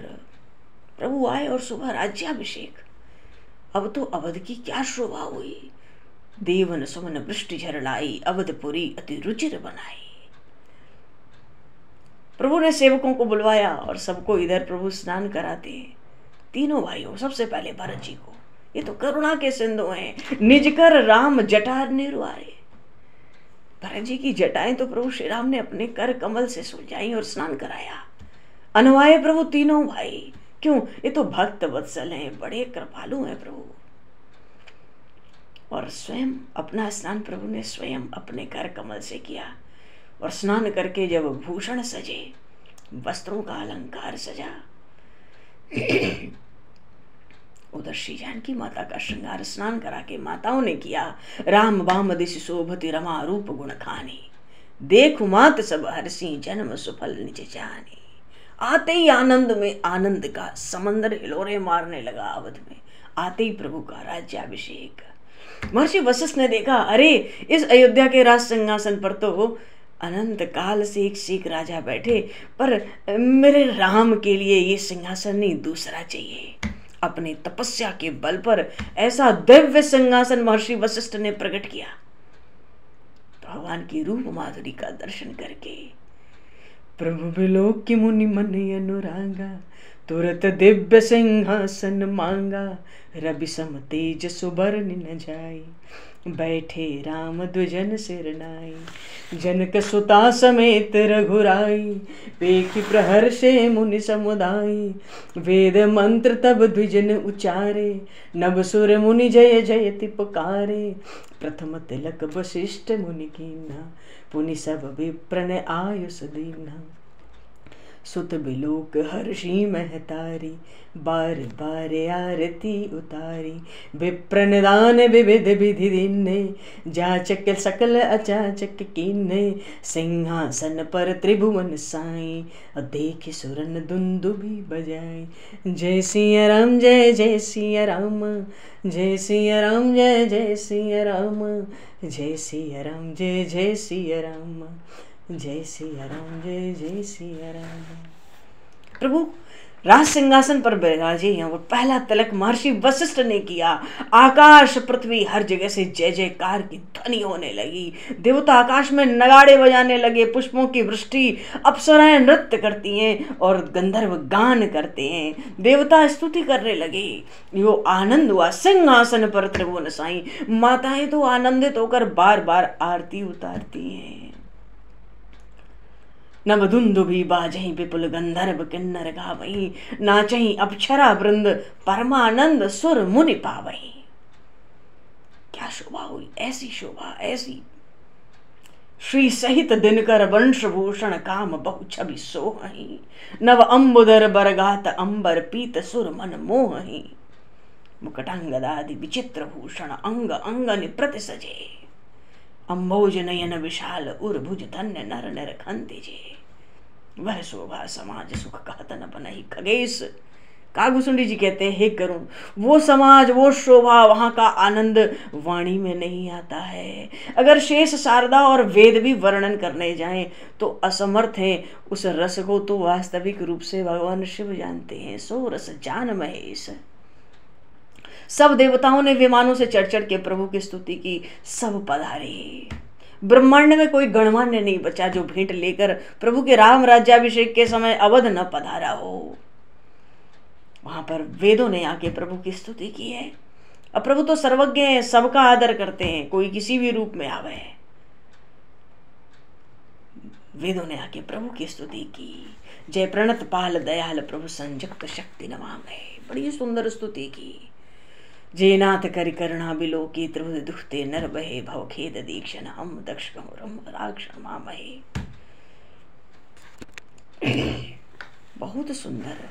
A: प्रभु आए और सुबह राज्याभिषेक। अब तो अवध की क्या शोभा हुई। देवन सुमन वृष्टि झरलाई, अवधपुरी अति रुचिर बनाई। प्रभु ने सेवकों को बुलवाया और सबको इधर प्रभु स्नान कराते हैं। तीनों भाइयों, सबसे पहले भरत जी को, ये तो करुणा के सिंधु हैं। निज कर राम जटा निर्वारे। भरत जी की जटाएं तो प्रभु श्री राम ने अपने कर कमल से सुलझाई और स्नान कराया। अनुवाए प्रभु तीनों भाई, क्यों? ये तो भक्त वत्सल हैं, बड़े कृपालु हैं प्रभु। और स्वयं अपना स्नान प्रभु ने स्वयं अपने कर कमल से किया। और स्नान करके जब भूषण सजे, वस्त्रों का अलंकार सजा, उधर श्री जानकी माता का श्रृंगार स्नान करा के माताओं ने किया। राम बाम दिशि शोभति रमा रूप गुण खानी, देखु मात सब हरसी जन्म सुफल निज जानी। आते ही आनंद में आनंद का समंदर हिलोरे मारने लगा। अवध में आते ही प्रभु का राज्याभिषेक। महर्षि वशिष्ठ ने देखा, अरे इस अयोध्या के राज सिंहासन पर तो अनंत काल से एक राजा बैठे, पर मेरे राम के लिए ये सिंहासन नहीं, दूसरा चाहिए। अपने तपस्या के बल पर ऐसा दिव्य सिंहासन महर्षि वशिष्ठ ने प्रकट किया। भगवान की रूप माधुरी का दर्शन करके प्रभु बिलोक की मुनि मन अनुरागा, तुरत दिव्य सिंहासन मांगा। रवि सम तेज सुबरन न जाई, बैठे राम द्विजन सिरनाई। जनक सुता समेत रघुराई, पेखि प्रहर्षे मुनि समुदाय। वेद मंत्र तब द्विजन उचारे, नभ सुर मुनि जय जयति पुकारे। प्रथम तिलक वशिष्ठ मुनि कीन्हा, पुनि सब विप्रन आयुष दीन्हा। सुत बिलोक हर्षी महतारी, बार बार आरती उतारी। विप्रन दान विविध विधि दीन्हे, जाचक सकल अचाचक कीन्हे। सिंहासन पर त्रिभुवन साई, देख सुरन दुंदुभि बजाई। जय सिया राम जय जय सिया राम, जय सिया राम जय जय सिया राम। जय सिया राम जय जय सिया राम, जय सिया राम जय जय सिया राम। प्रभु राज सिंहासन पर विराजे हैं और पहला तिलक महर्षि वशिष्ठ ने किया। आकाश पृथ्वी हर जगह से जय जयकार की ध्वनि होने लगी। देवता आकाश में नगाड़े बजाने लगे, पुष्पों की वृष्टि, अप्सराएं नृत्य करती हैं और गंधर्व गान करते हैं। देवता स्तुति करने लगे। यो आनंद हुआ सिंहासन पर त्रिभुवन साई। माताएं तो आनंदित होकर बार बार आरती उतारती हैं। नभ धुंदुभि बाजहि विपुल गंधर्व किन्नर गावहि। नाचहि अप्सरा वृंद परमानंद सुर मुनि पावहि। क्या शोभा हुई, ऐसी शोभा, ऐसी। श्री सहित दिनकर वंशभूषण काम बहु छवि सोहहि। नव अंबुदर बरगात अंबर पीत सुर मन मोहहि। मुकटांगदादि विचित्र भूषण अंग अंगनि प्रति सजे। अम्बोज नयन विशाल उर्भुज धन्य नर नर खंतिजे। वह शोभा समाज सुख कहत न बनहि। खगेश कागभूषुंडी जी कहते हैं, हे करुण, वो समाज, वो शोभा, वहां का आनंद वाणी में नहीं आता है। अगर शेष शारदा और वेद भी वर्णन करने जाएं तो असमर्थ हैं। उस रस को तो वास्तविक रूप से भगवान शिव जानते हैं। सो रस जान महेश। सब देवताओं ने विमानों से चढ़ चढ़ के प्रभु की स्तुति की। सब पधारे। ब्रह्मांड में कोई गणमान्य नहीं बचा जो भेंट लेकर प्रभु के राम राज्याभिषेक के समय अवध न पधारा हो। वहां पर वेदों ने आके प्रभु की स्तुति की है। अब प्रभु तो सर्वज्ञ हैं, सबका आदर करते हैं, कोई किसी भी रूप में आवे। वेदों ने आके प्रभु की स्तुति की। जय प्रणत पाल दयाल प्रभु संयुक्त शक्ति नमामहे। बड़ी सुंदर स्तुति की। जेनाथ करि करुणा बिलोकी, त्रिभुज दुखते नर बहे। भव खेद दीक्षण हम दक्ष रम राक्षण मामहे। बहुत सुंदर।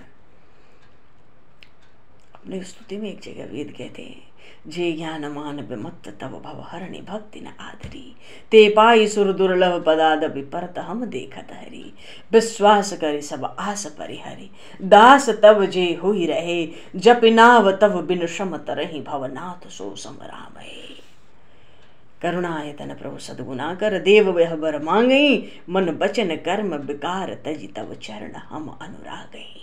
A: अपने स्तुति में एक जगह वेद कहते हैं, जे ज्ञान मान विमत्त तब भव हरणी भक्ति न आदरी। ते पाई सुर दुर्लभ पदाद विपरत हम देखत हरी। विश्वास करि सब आस परिहरी। दास तब जे हुई रहे जपि नाव तब बिनु श्रम तरहि। भवनाथ सो सम राम है। करुणायतन प्रभु सद्गुना कर। देव वह बर मांगई। मन बचन कर्म विकार तज तब चरण हम अनुरागई।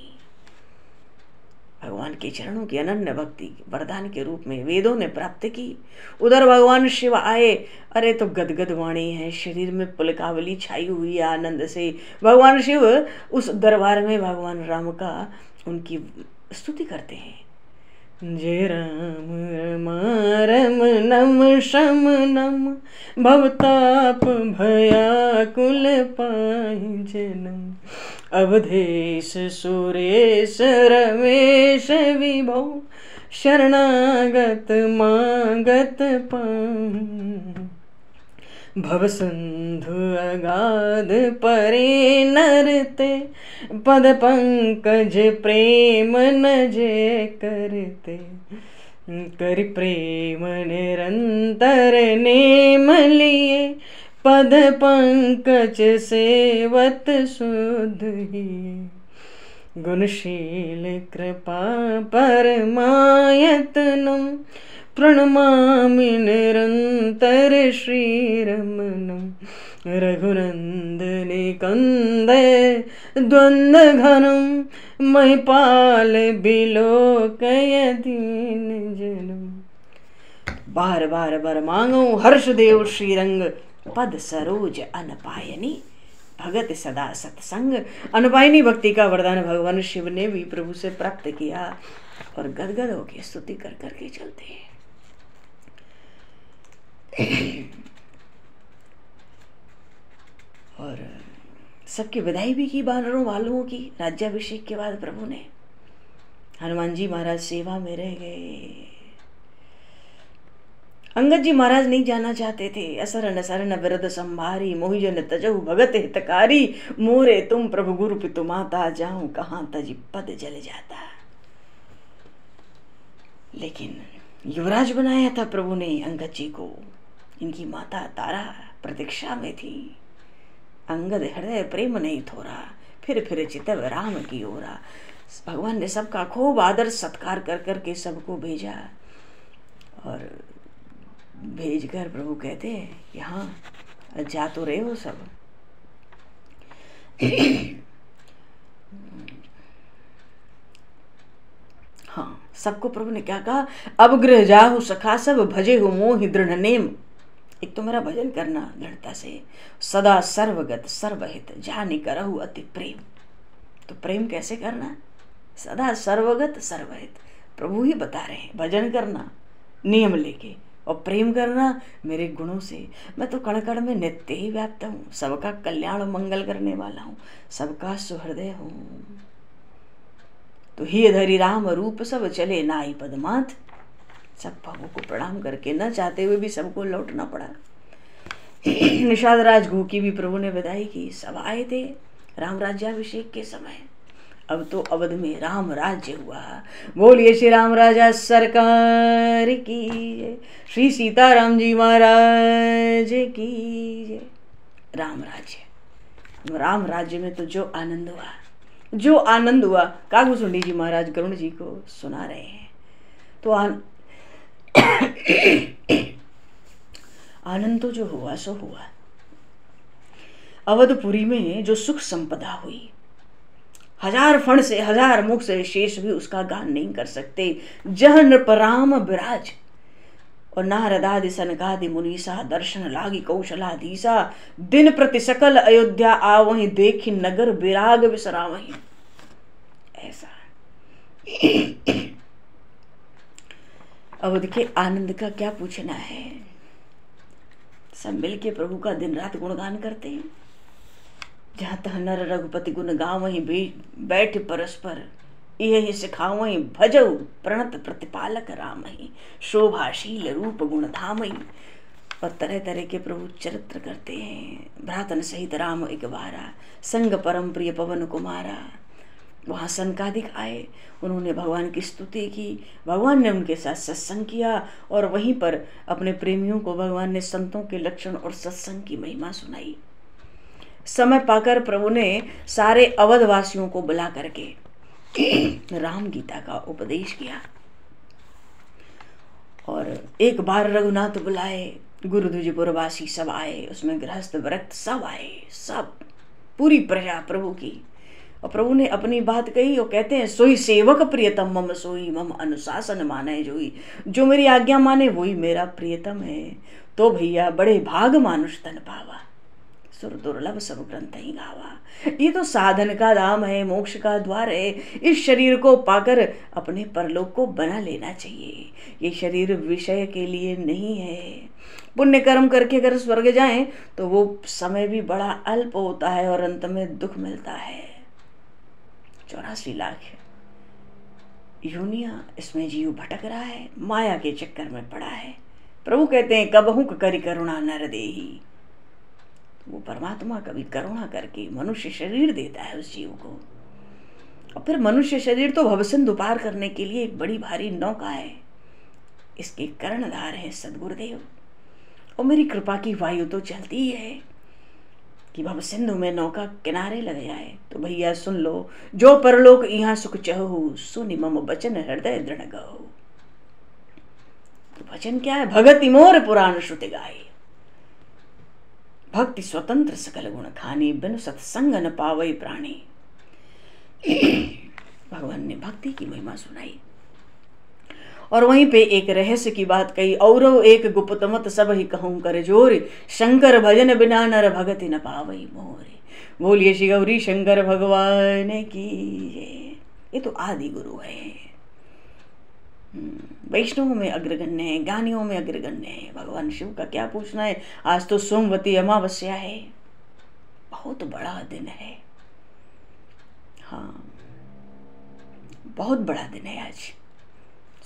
A: भगवान के चरणों की अनन्य भक्ति वरदान के रूप में वेदों ने प्राप्त की। उधर भगवान शिव आए। अरे तो गदगद वाणी है, शरीर में पुलकावली छाई हुई है आनंद से। भगवान शिव उस दरबार में भगवान राम का उनकी स्तुति करते हैं। जय राम रम नम शम नम भवताप भयाकुल पाहि जन्म। अवधेश सुरेश रमेश विभो शरणागत मागत पाहि। भवसिंधु अगाध परे नरते पद पंकज प्रेम न जे करते। करि प्रेम निरंतर नेम लिए पद पंकज सेवत शुद्ध ही। गुणशील कृपा परमायतनम प्रणमामि निरंतर श्रीरमणम। रघुनंदनि कंदय द्वंद्व घनम महिपाल बिलोकय दीन जनम। बार बार बर मांगो हर्षदेव श्रीरंग पद सरोज अनपायनी। भगत सदा सत्संग। अनपायनी भक्ति का वरदान भगवान शिव ने भी प्रभु से प्राप्त किया और गदगद होकर स्तुति कर करके चलते हैं। और सबकी बधाई भी की वानरों वालों की। राज्याभिषेक के बाद प्रभु ने हनुमान जी महाराज सेवा में रह गए। अंगद जी महाराज नहीं जाना चाहते थे। असरन सरन विरद संभारी मोहिजन तजहु भगत हितकारी। मोरे तुम प्रभु गुरु पितु माता जाऊं कहां तजी पद जल जाता। लेकिन युवराज बनाया था प्रभु ने अंगद जी को। इनकी माता तारा प्रतीक्षा में थी। अंगद हृदय प्रेम नहीं थोरा। फिर चितव राम की ओरा। भगवान ने सबका खूब आदर सत्कार कर करके सबको भेजा। और भेजकर प्रभु कहते हैं यहाँ जा तो रहे हो सब। हाँ, सबको प्रभु ने क्या कहा? अब गृह जाहु सखा सब भजे हो मोहि दृढ़ नेम। एक तो मेरा भजन करना दृढ़ता से। सदा सर्वगत सर्वहित जानि करहु अति प्रेम। तो प्रेम कैसे करना? सदा सर्वगत सर्वहित प्रभु ही बता रहे हैं। भजन करना नियम लेके और प्रेम करना मेरे गुणों से। मैं तो कण कण में नित्य ही व्याप्त हूँ। सबका कल्याण मंगल करने वाला हूँ। सबका सुहृदय हूँ। तो ही धरि राम रूप सब चले नाई पदमाथ। सब प्रभु को प्रणाम करके न चाहते हुए भी सबको लौटना पड़ा। निषाद राज घू की भी प्रभु ने बधाई की। सब आए थे राम राज्याभिषेक के समय। अब तो अवध में राम राज्य हुआ। बोलिए श्री राम राजा सरकार की जय। श्री सीताराम जी महाराज की जय। राम राज्य में तो जो आनंद हुआ कागभूषुंडी जी महाराज गरुड़ जी को सुना रहे हैं। तो आनंद तो जो हुआ सो हुआ। अवधपुरी में जो सुख संपदा हुई, हजार फण से हजार मुख से शेष भी उसका गान नहीं कर सकते। जह नृपराम विराज और नारदादि सनकादि मुनीसा दर्शन लागी कौशलाधीसा। दिन प्रति सकल अयोध्या आवहीं देखी नगर विराग विसरावहीं। ऐसा अवध के आनंद का क्या पूछना है। सब मिलके प्रभु का दिन रात गुणगान करते हैं। जहाँ तह नर रघुपति गुण गावहीं बैठ परस्पर। यही सिखावहीं भजऊ प्रणत प्रतिपालक रामहीं। शोभाशील रूप गुण धामहीं। और तरह तरह के प्रभु चरित्र करते हैं। भ्रातन सहित राम एक बारा। संग परम प्रिय पवन कुमारा। वहाँ सनकादिक आए, उन्होंने भगवान की स्तुति की, भगवान ने उनके साथ सत्संग किया और वहीं पर अपने प्रेमियों को भगवान ने संतों के लक्षण और सत्संग की महिमा सुनाई। समय पाकर प्रभु ने सारे अवधवासियों को बुला करके राम गीता का उपदेश किया। और एक बार रघुनाथ बुलाए, गुरुद्विजपुरवासी सब आए, उसमें गृहस्थ व्रत सब आए, सब पूरी प्रजा प्रभु की। और प्रभु ने अपनी बात कही और कहते हैं, सोई सेवक प्रियतम मम सोई मम अनुशासन माने जोई। जो मेरी आज्ञा माने वही मेरा प्रियतम है। तो भैया बड़े भाग मानुष तन पावा, सुर दुर्लभ सब ग्रंथ ही गावा। ये तो साधन का धाम है, मोक्ष का द्वार है। इस शरीर को पाकर अपने परलोक को बना लेना चाहिए। ये शरीर विषय के लिए नहीं है। पुण्य कर्म करके अगर स्वर्ग जाएं तो वो समय भी बड़ा अल्प होता है और अंत में दुख मिलता है। 84 लाख योनिया इसमें जीव भटक रहा है, माया के चक्कर में पड़ा है। प्रभु कहते हैं, कबहू करी करुणा नर देही। वो परमात्मा कभी करुणा करके मनुष्य शरीर देता है उस जीव को। और फिर मनुष्य शरीर तो भवसिंधु पार करने के लिए एक बड़ी भारी नौका है। इसके कर्णधार है सदगुरुदेव। और मेरी कृपा की वायु तो चलती ही है कि भवसिंधु में नौका किनारे लग जाए। तो भैया सुन लो, जो परलोक यहाँ सुख चहु, सुनि मम वचन हृदय दृढ़ गहु। तो वचन क्या है? भगति मोर पुराण श्रुति गाए, भक्ति स्वतंत्र सकल गुण खानी, बिनु सत्संग न पावई प्राणी। भगवान ने भक्ति की महिमा सुनाई और वहीं पे एक रहस्य की बात कही। और एक गुप्त मत सब ही कहूं कर जोर, शंकर भजन बिना नर भगति न पावई मोरे। बोलिए श्री गौरी शंकर भगवान की। ये तो आदि गुरु है, वैष्णवों में अग्रगण्य है, ज्ञानियों में अग्रगण्य है। भगवान शिव का क्या पूछना है। आज तो सोमवती अमावस्या है, बहुत बड़ा दिन है। हाँ, बहुत बड़ा दिन है आज,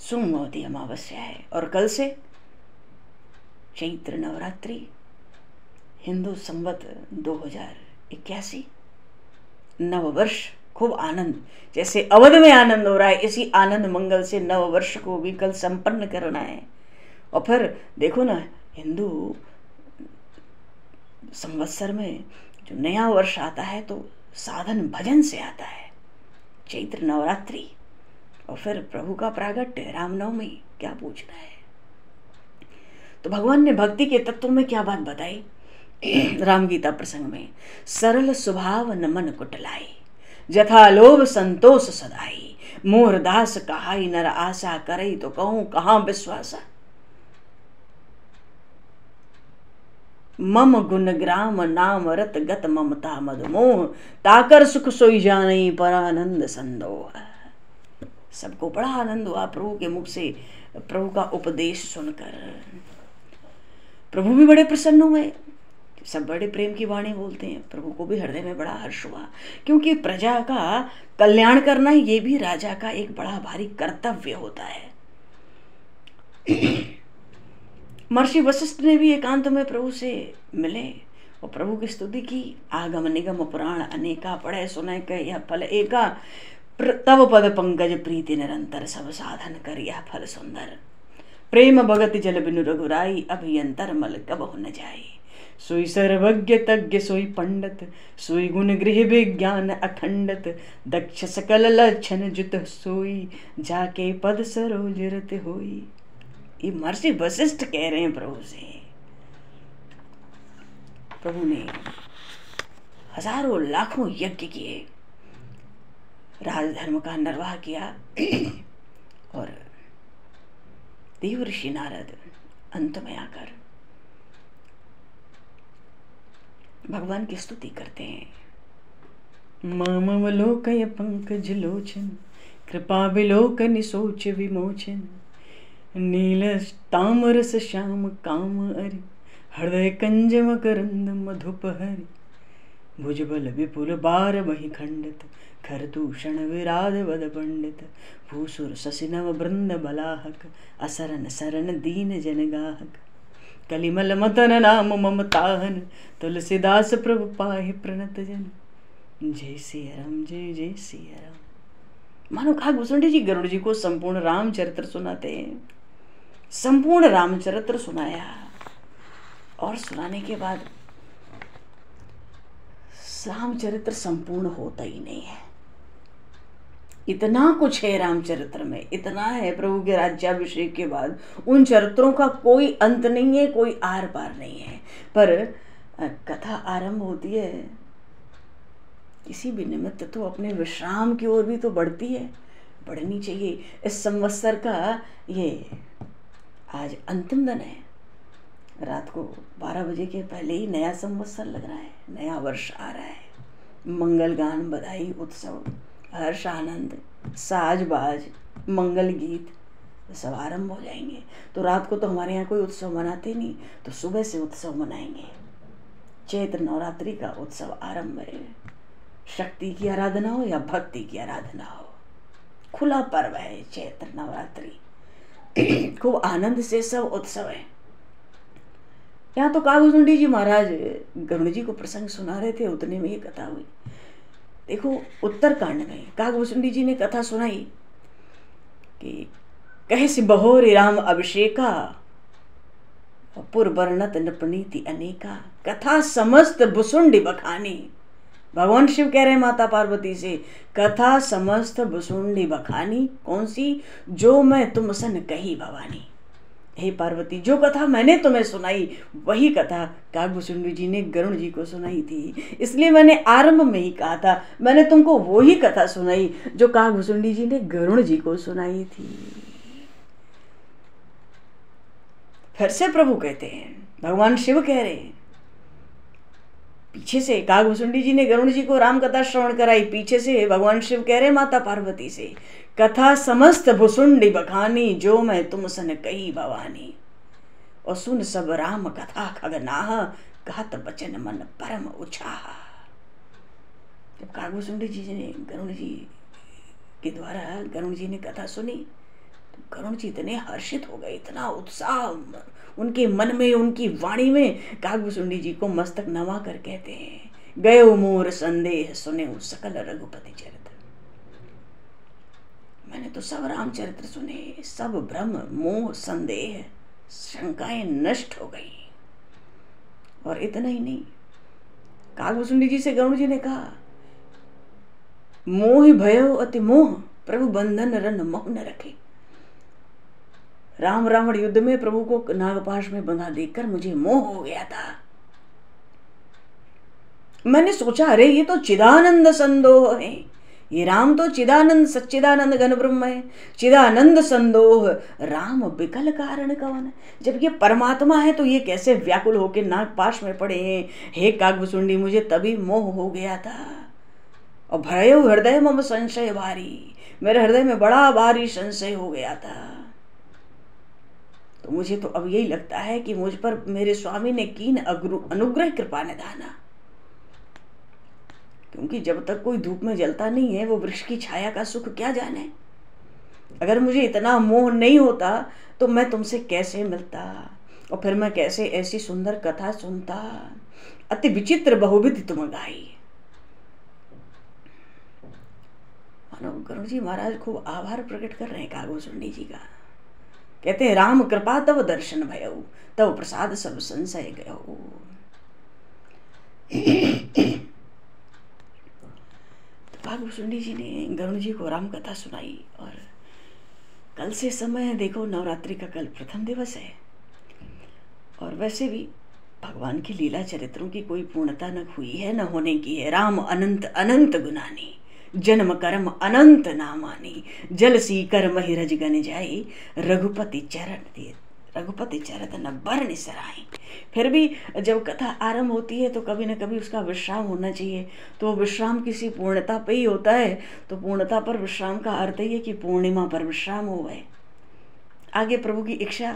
A: सोमवती अमावस्या है। और कल से चैत्र नवरात्रि, हिंदू संवत 2081 नववर्ष। खूब आनंद, जैसे अवध में आनंद हो रहा है, इसी आनंद मंगल से नव वर्ष को भी कल संपन्न करना है। और फिर देखो ना, हिंदू संवत्सर में जो नया वर्ष आता है तो साधन भजन से आता है, चैत्र नवरात्रि। और फिर प्रभु का प्रागट्य रामनवमी, क्या पूछना है। तो भगवान ने भक्ति के तत्व में क्या बात बताई राम गीता प्रसंग में। सरल स्वभाव न मन कुटलाई, जथा लोभ संतोष सदाई। मोर दास कहाई नर आशा करई, तो कहूं कहां विश्वासा। मम गुण ग्राम नाम रत गत ममता मदमोह, ताकर सुख सोई जानई परानंद संदोह। सबको बड़ा आनंद हुआ प्रभु के मुख से प्रभु का उपदेश सुनकर। प्रभु भी बड़े प्रसन्न हुए, सब बड़े प्रेम की वाणी बोलते हैं। प्रभु को भी हृदय में बड़ा हर्ष हुआ, क्योंकि प्रजा का कल्याण करना ये भी राजा का एक बड़ा भारी कर्तव्य होता है। महर्षि वशिष्ठ ने भी एकांत में प्रभु से मिले और प्रभु की स्तुति की। आगम निगम पुराण अनेका, पढ़े सुने के यह फल एका। तव पद पंकज प्रीति निरंतर, सब साधन कर यह फल सुंदर। प्रेम भगति जल बिनु रघुराई, अभियंतर मल कबहु न जाई। सोई सर्वज्ञ तज्ञ सोई पंडित, सोई गुण गृह विज्ञान अखंडित। दक्ष सकल लक्षण जुत सोई, जाके पद सरोज रत होई। ये महर्षि वशिष्ठ कह रहे हैं प्रभु से। प्रभु ने हजारों लाखों यज्ञ किए, राजधर्म का निर्वाह किया। और देवर्षि नारद अंत में आकर भगवान की स्तुति करते हैं। मामवलोकय पंकज लोचन, कृपा विलोकन सोच विमोचन। नील तामरस श्याम काम अरि, हृदय कंज मकरंद मधुपहरि। भुजबल विपुल बार वही खंडित, खरदूषण विराध वद पंडित। भूसुर ससिनव बृंद बलाहक, असरन सरन दीन जन गाहक। कलिमल मतन नाम ममताहन, तुलसीदास प्रभु पाहि प्रणत जन। जय सिया राम, जय जय सिया राम। मानो काकभूषुंडी जी गरुड़ जी को संपूर्ण रामचरित्र सुनाते हैं। संपूर्ण रामचरित्र सुनाया और सुनाने के बाद रामचरित्र संपूर्ण होता ही नहीं है। इतना कुछ है रामचरित्र में, इतना है प्रभु के राज्याभिषेक के बाद उन चरित्रों का कोई अंत नहीं है, कोई आर पार नहीं है। पर कथा आरंभ होती है किसी भी निमित्त तो अपने विश्राम की ओर भी तो बढ़ती है, बढ़नी चाहिए। इस संवत्सर का ये आज अंतिम दिन है, रात को 12 बजे के पहले ही नया संवत्सर लग रहा है, नया वर्ष आ रहा है। मंगल गान, बधाई, उत्सव, हर्ष, आनंद, साज बाज, मंगल गीत सब आरंभ हो जाएंगे। तो रात को तो हमारे यहाँ कोई उत्सव मनाते नहीं, तो सुबह से उत्सव मनाएंगे। चैत्र नवरात्रि का उत्सव आरंभ है। शक्ति की आराधना हो या भक्ति की आराधना हो, खुला पर्व है चैत्र नवरात्रि। खूब आनंद से सब उत्सव है। यहाँ तो काकभूषुंडी जी महाराज गरुड़ जी को प्रसंग सुना रहे थे, उतने में ये कथा हुई। देखो उत्तरकांड में काकभूषुंडी जी ने कथा सुनाई कि कहसि बहोरि राम अभिषेका पुर वर्णत नृपनीति अनेका, कथा समस्त भुसुंडी बखानी। भगवान शिव कह रहे माता पार्वती से, कथा समस्त भुसुंडी बखानी। कौन सी? जो मैं तुम सन कही भवानी। हे पार्वती, जो कथा मैंने तुम्हें सुनाई वही कथा काकभूषुंडी जी ने गरुड़ जी को सुनाई थी। इसलिए मैंने आरंभ में ही कहा था, मैंने तुमको वही कथा सुनाई जो काकभूषुंडी जी ने गरुड़ जी को सुनाई थी। फिर से प्रभु कहते हैं, भगवान शिव कह रहे हैं, पीछे से काकभूषुंडी जी ने गरुड़ जी को राम कथा श्रवण कराई, पीछे से भगवान शिव कह रहे माता पार्वती से, कथा समस्त भुसुंडी बखानी, जो मैं तुम सन कही भवानी। और सुन सब राम कथा खगनाह, कहत बचन मन परम उछाह। जब काकभूषुंडी जी ने गरुड़ जी के द्वारा गरुड़ जी ने कथा सुनी तो गरुड़ जी इतने हर्षित हो गए, इतना उत्साह उनके मन में, उनकी वाणी में। काकभूषुंडी जी को मस्तक नवा कर कहते हैं, गयो मोर संदेह सुने सकल रघुपति चरित्र। मैंने तो सब रामचरित्र सुने, सब भ्रम मोह संदेह शंकाएं नष्ट हो गई। और इतना ही नहीं, काकभूषुंडी जी से गरुड़ जी ने कहा, मोह भयो अति मोह, प्रभु बंधन रन मोह न रखे। राम रावण युद्ध में प्रभु को नागपाश में बंधा देखकर मुझे मोह हो गया था। मैंने सोचा, अरे ये तो चिदानंद संदोह है, ये राम तो चिदानंद सच्चिदानंद घन ब्रह्म है। चिदानंद संदोह राम विकल कारण कवन। जब ये परमात्मा है तो ये कैसे व्याकुल होकर नागपाश में पड़े हैं। हे काकभूषुंडी, मुझे तभी मोह हो गया था। और भयो हृदय मम संशय भारी, मेरे हृदय में बड़ा भारी संशय हो गया था। तो मुझे तो अब यही लगता है कि मुझ पर मेरे स्वामी ने कीन अनुग्रह कृपा निधाना। क्योंकि जब तक कोई धूप में जलता नहीं है वो वृक्ष की छाया का सुख क्या जाने। अगर मुझे इतना मोह नहीं होता तो मैं तुमसे कैसे मिलता, और फिर मैं कैसे ऐसी सुंदर कथा सुनता। अति विचित्र बहुविध तुम गाई। मानो गरुड़ जी महाराज खूब आभार प्रकट कर रहे हैं काकभूषुंडी जी का। कहते हैं, राम कृपा तव दर्शन भयऊ, तव प्रसाद सब संशय गयो। काकभूषुंडी जी ने गरुड़ जी को राम कथा सुनाई। और कल से समय है, देखो नवरात्रि का कल प्रथम दिवस है। और वैसे भी भगवान की लीला चरित्रों की कोई पूर्णता न हुई है न होने की है। राम अनंत अनंत गुनानी, जन्म कर्म अनंत नामानी, जल सी कर्म ही रज गन जाई, रघुपति चरण दिए रघुपति चरण न बरन सराई। फिर भी जब कथा आरंभ होती है तो कभी न कभी उसका विश्राम होना चाहिए। तो विश्राम किसी पूर्णता पे ही होता है। तो पूर्णता पर विश्राम का अर्थ ही है कि पूर्णिमा पर विश्राम हो गए। आगे प्रभु की इच्छा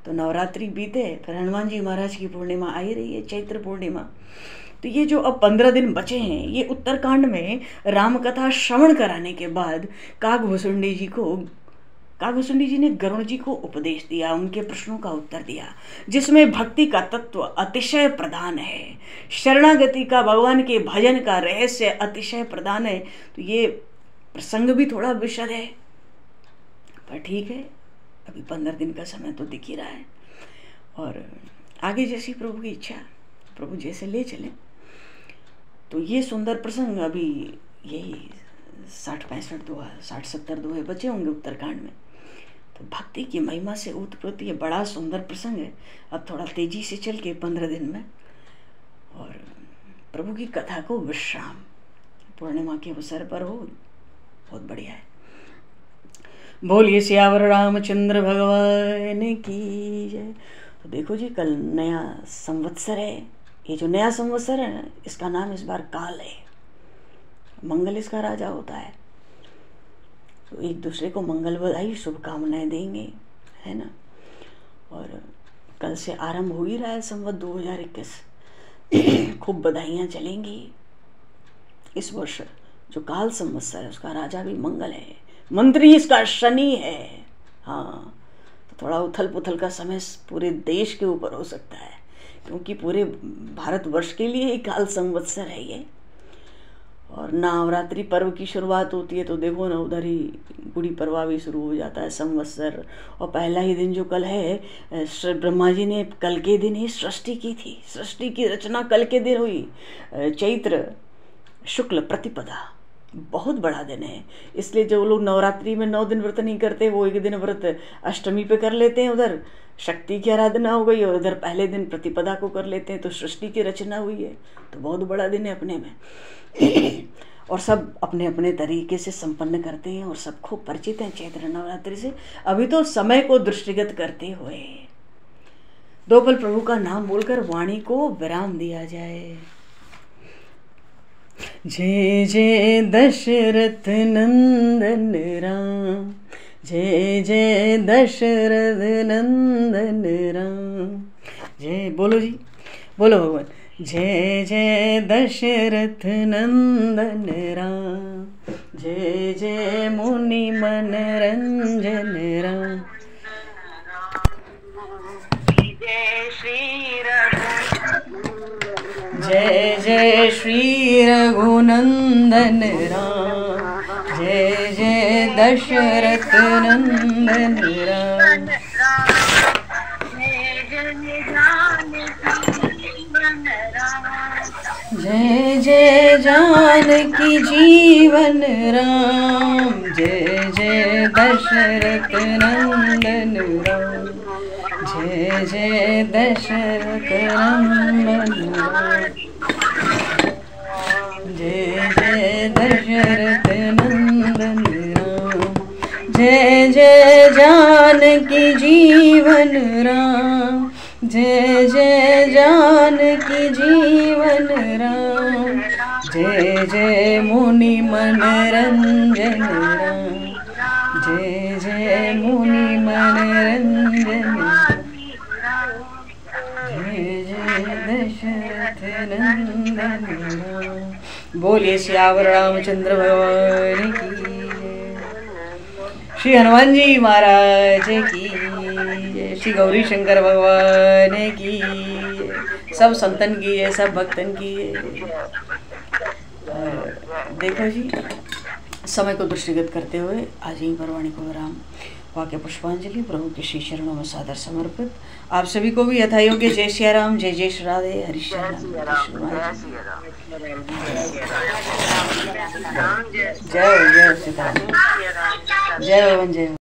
A: तो नवरात्रि बीते, फिर हनुमान जी महाराज की पूर्णिमा आई रही है, चैत्र पूर्णिमा। तो ये जो अब 15 दिन बचे हैं, ये उत्तरकांड में राम कथा श्रवण कराने के बाद काकभूषुंडी जी ने गरुड़ जी को उपदेश दिया, उनके प्रश्नों का उत्तर दिया, जिसमें भक्ति का तत्व अतिशय प्रधान है, शरणागति का, भगवान के भजन का रहस्य अतिशय प्रधान है। तो ये प्रसंग भी थोड़ा विषद है, पर ठीक है, अभी 15 दिन का समय तो दिख ही रहा है। और आगे जैसी प्रभु की इच्छा, प्रभु जैसे ले चले। तो ये सुंदर प्रसंग अभी यही 60-65 दोहा, 60-70 दोहे बचे होंगे उत्तरकांड में। तो भक्ति की महिमा से ओतप्रोत ये बड़ा सुंदर प्रसंग है। अब थोड़ा तेजी से चल के 15 दिन में और प्रभु की कथा को विश्राम पूर्णिमा के अवसर पर हो, बहुत बढ़िया है। बोलिए सियावर रामचंद्र भगवान की जय। तो देखो जी, कल नया संवत्सर है। ये जो नया संवत्सर है ना, इसका नाम इस बार काल है। मंगल इसका राजा होता है। तो एक दूसरे को मंगल बधाई, शुभकामनाएं देंगे, है ना। और कल से आरंभ हो ही रहा है संवत 2021। खूब बधाइयाँ चलेंगी। इस वर्ष जो काल संवत्सर है उसका राजा भी मंगल है, मंत्री इसका शनि है। हाँ, तो थोड़ा उथल पुथल का समय पूरे देश के ऊपर हो सकता है, क्योंकि पूरे भारतवर्ष के लिए एक काल संवत्सर है ये। और नवरात्रि पर्व की शुरुआत होती है तो देखो ना, उधर ही गुड़ी पड़वा भी शुरू हो जाता है संवत्सर। और पहला ही दिन जो कल है, ब्रह्मा जी ने कल के दिन ही सृष्टि की थी। सृष्टि की रचना कल के दिन हुई, चैत्र शुक्ल प्रतिपदा। बहुत बड़ा दिन है, इसलिए जो लोग नवरात्रि में 9 दिन व्रत नहीं करते, वो एक दिन व्रत अष्टमी पे कर लेते हैं, उधर शक्ति की आराधना हो गई, और उधर पहले दिन प्रतिपदा को कर लेते हैं। तो सृष्टि की रचना हुई है, तो बहुत बड़ा दिन है अपने में। और सब अपने अपने तरीके से संपन्न करते हैं और सब खूब परिचित हैं चैत्र नवरात्रि से। अभी तो समय को दृष्टिगत करते हुए 2 पल प्रभु का नाम बोलकर वाणी को विराम दिया जाए। जय जय दशरथ नंदन राम, जय जय दशरथ नंदन राम। जय बोलो जी, बोलो भगवान। जय जय दशरथ नंदन राम, जय जय मुनि मनरंजन राम। जय श्री जय जय श्री रघुनंदन राम, जय जय दशरथ नंदन राम। जय जय जानकी जीवन राम, जय जय दशरथ नंदन राम, जय जय दशरथ नंदन राम, जय जय दशरथ नंदन राम। जय जय जानकी जीवन राम, जय जय जानकी जीवन राम, जय जय मुनि मनरंजन राम, जय जय मुनि मनरंजन राम, जय जय दशरथ नंदन राम। बोलिए सियावर रामचंद्र भगवान की जय। श्री हनुमान जी महाराज की जय, श्री गौरी शंकर भगवान की जय, सब संतन की है, सब भक्तन की है। और देखो जी, समय को दृष्टिगत करते हुए आज ही पर वाणी को विराम। वाक्य पुष्पांजलि प्रभु के श्री चरणों में सादर समर्पित। आप सभी को भी यथा योग्य जय सिया राम, जय जय श्री राधे, हरिश्चंद्र जय जय सीताराम, जय भवन जय।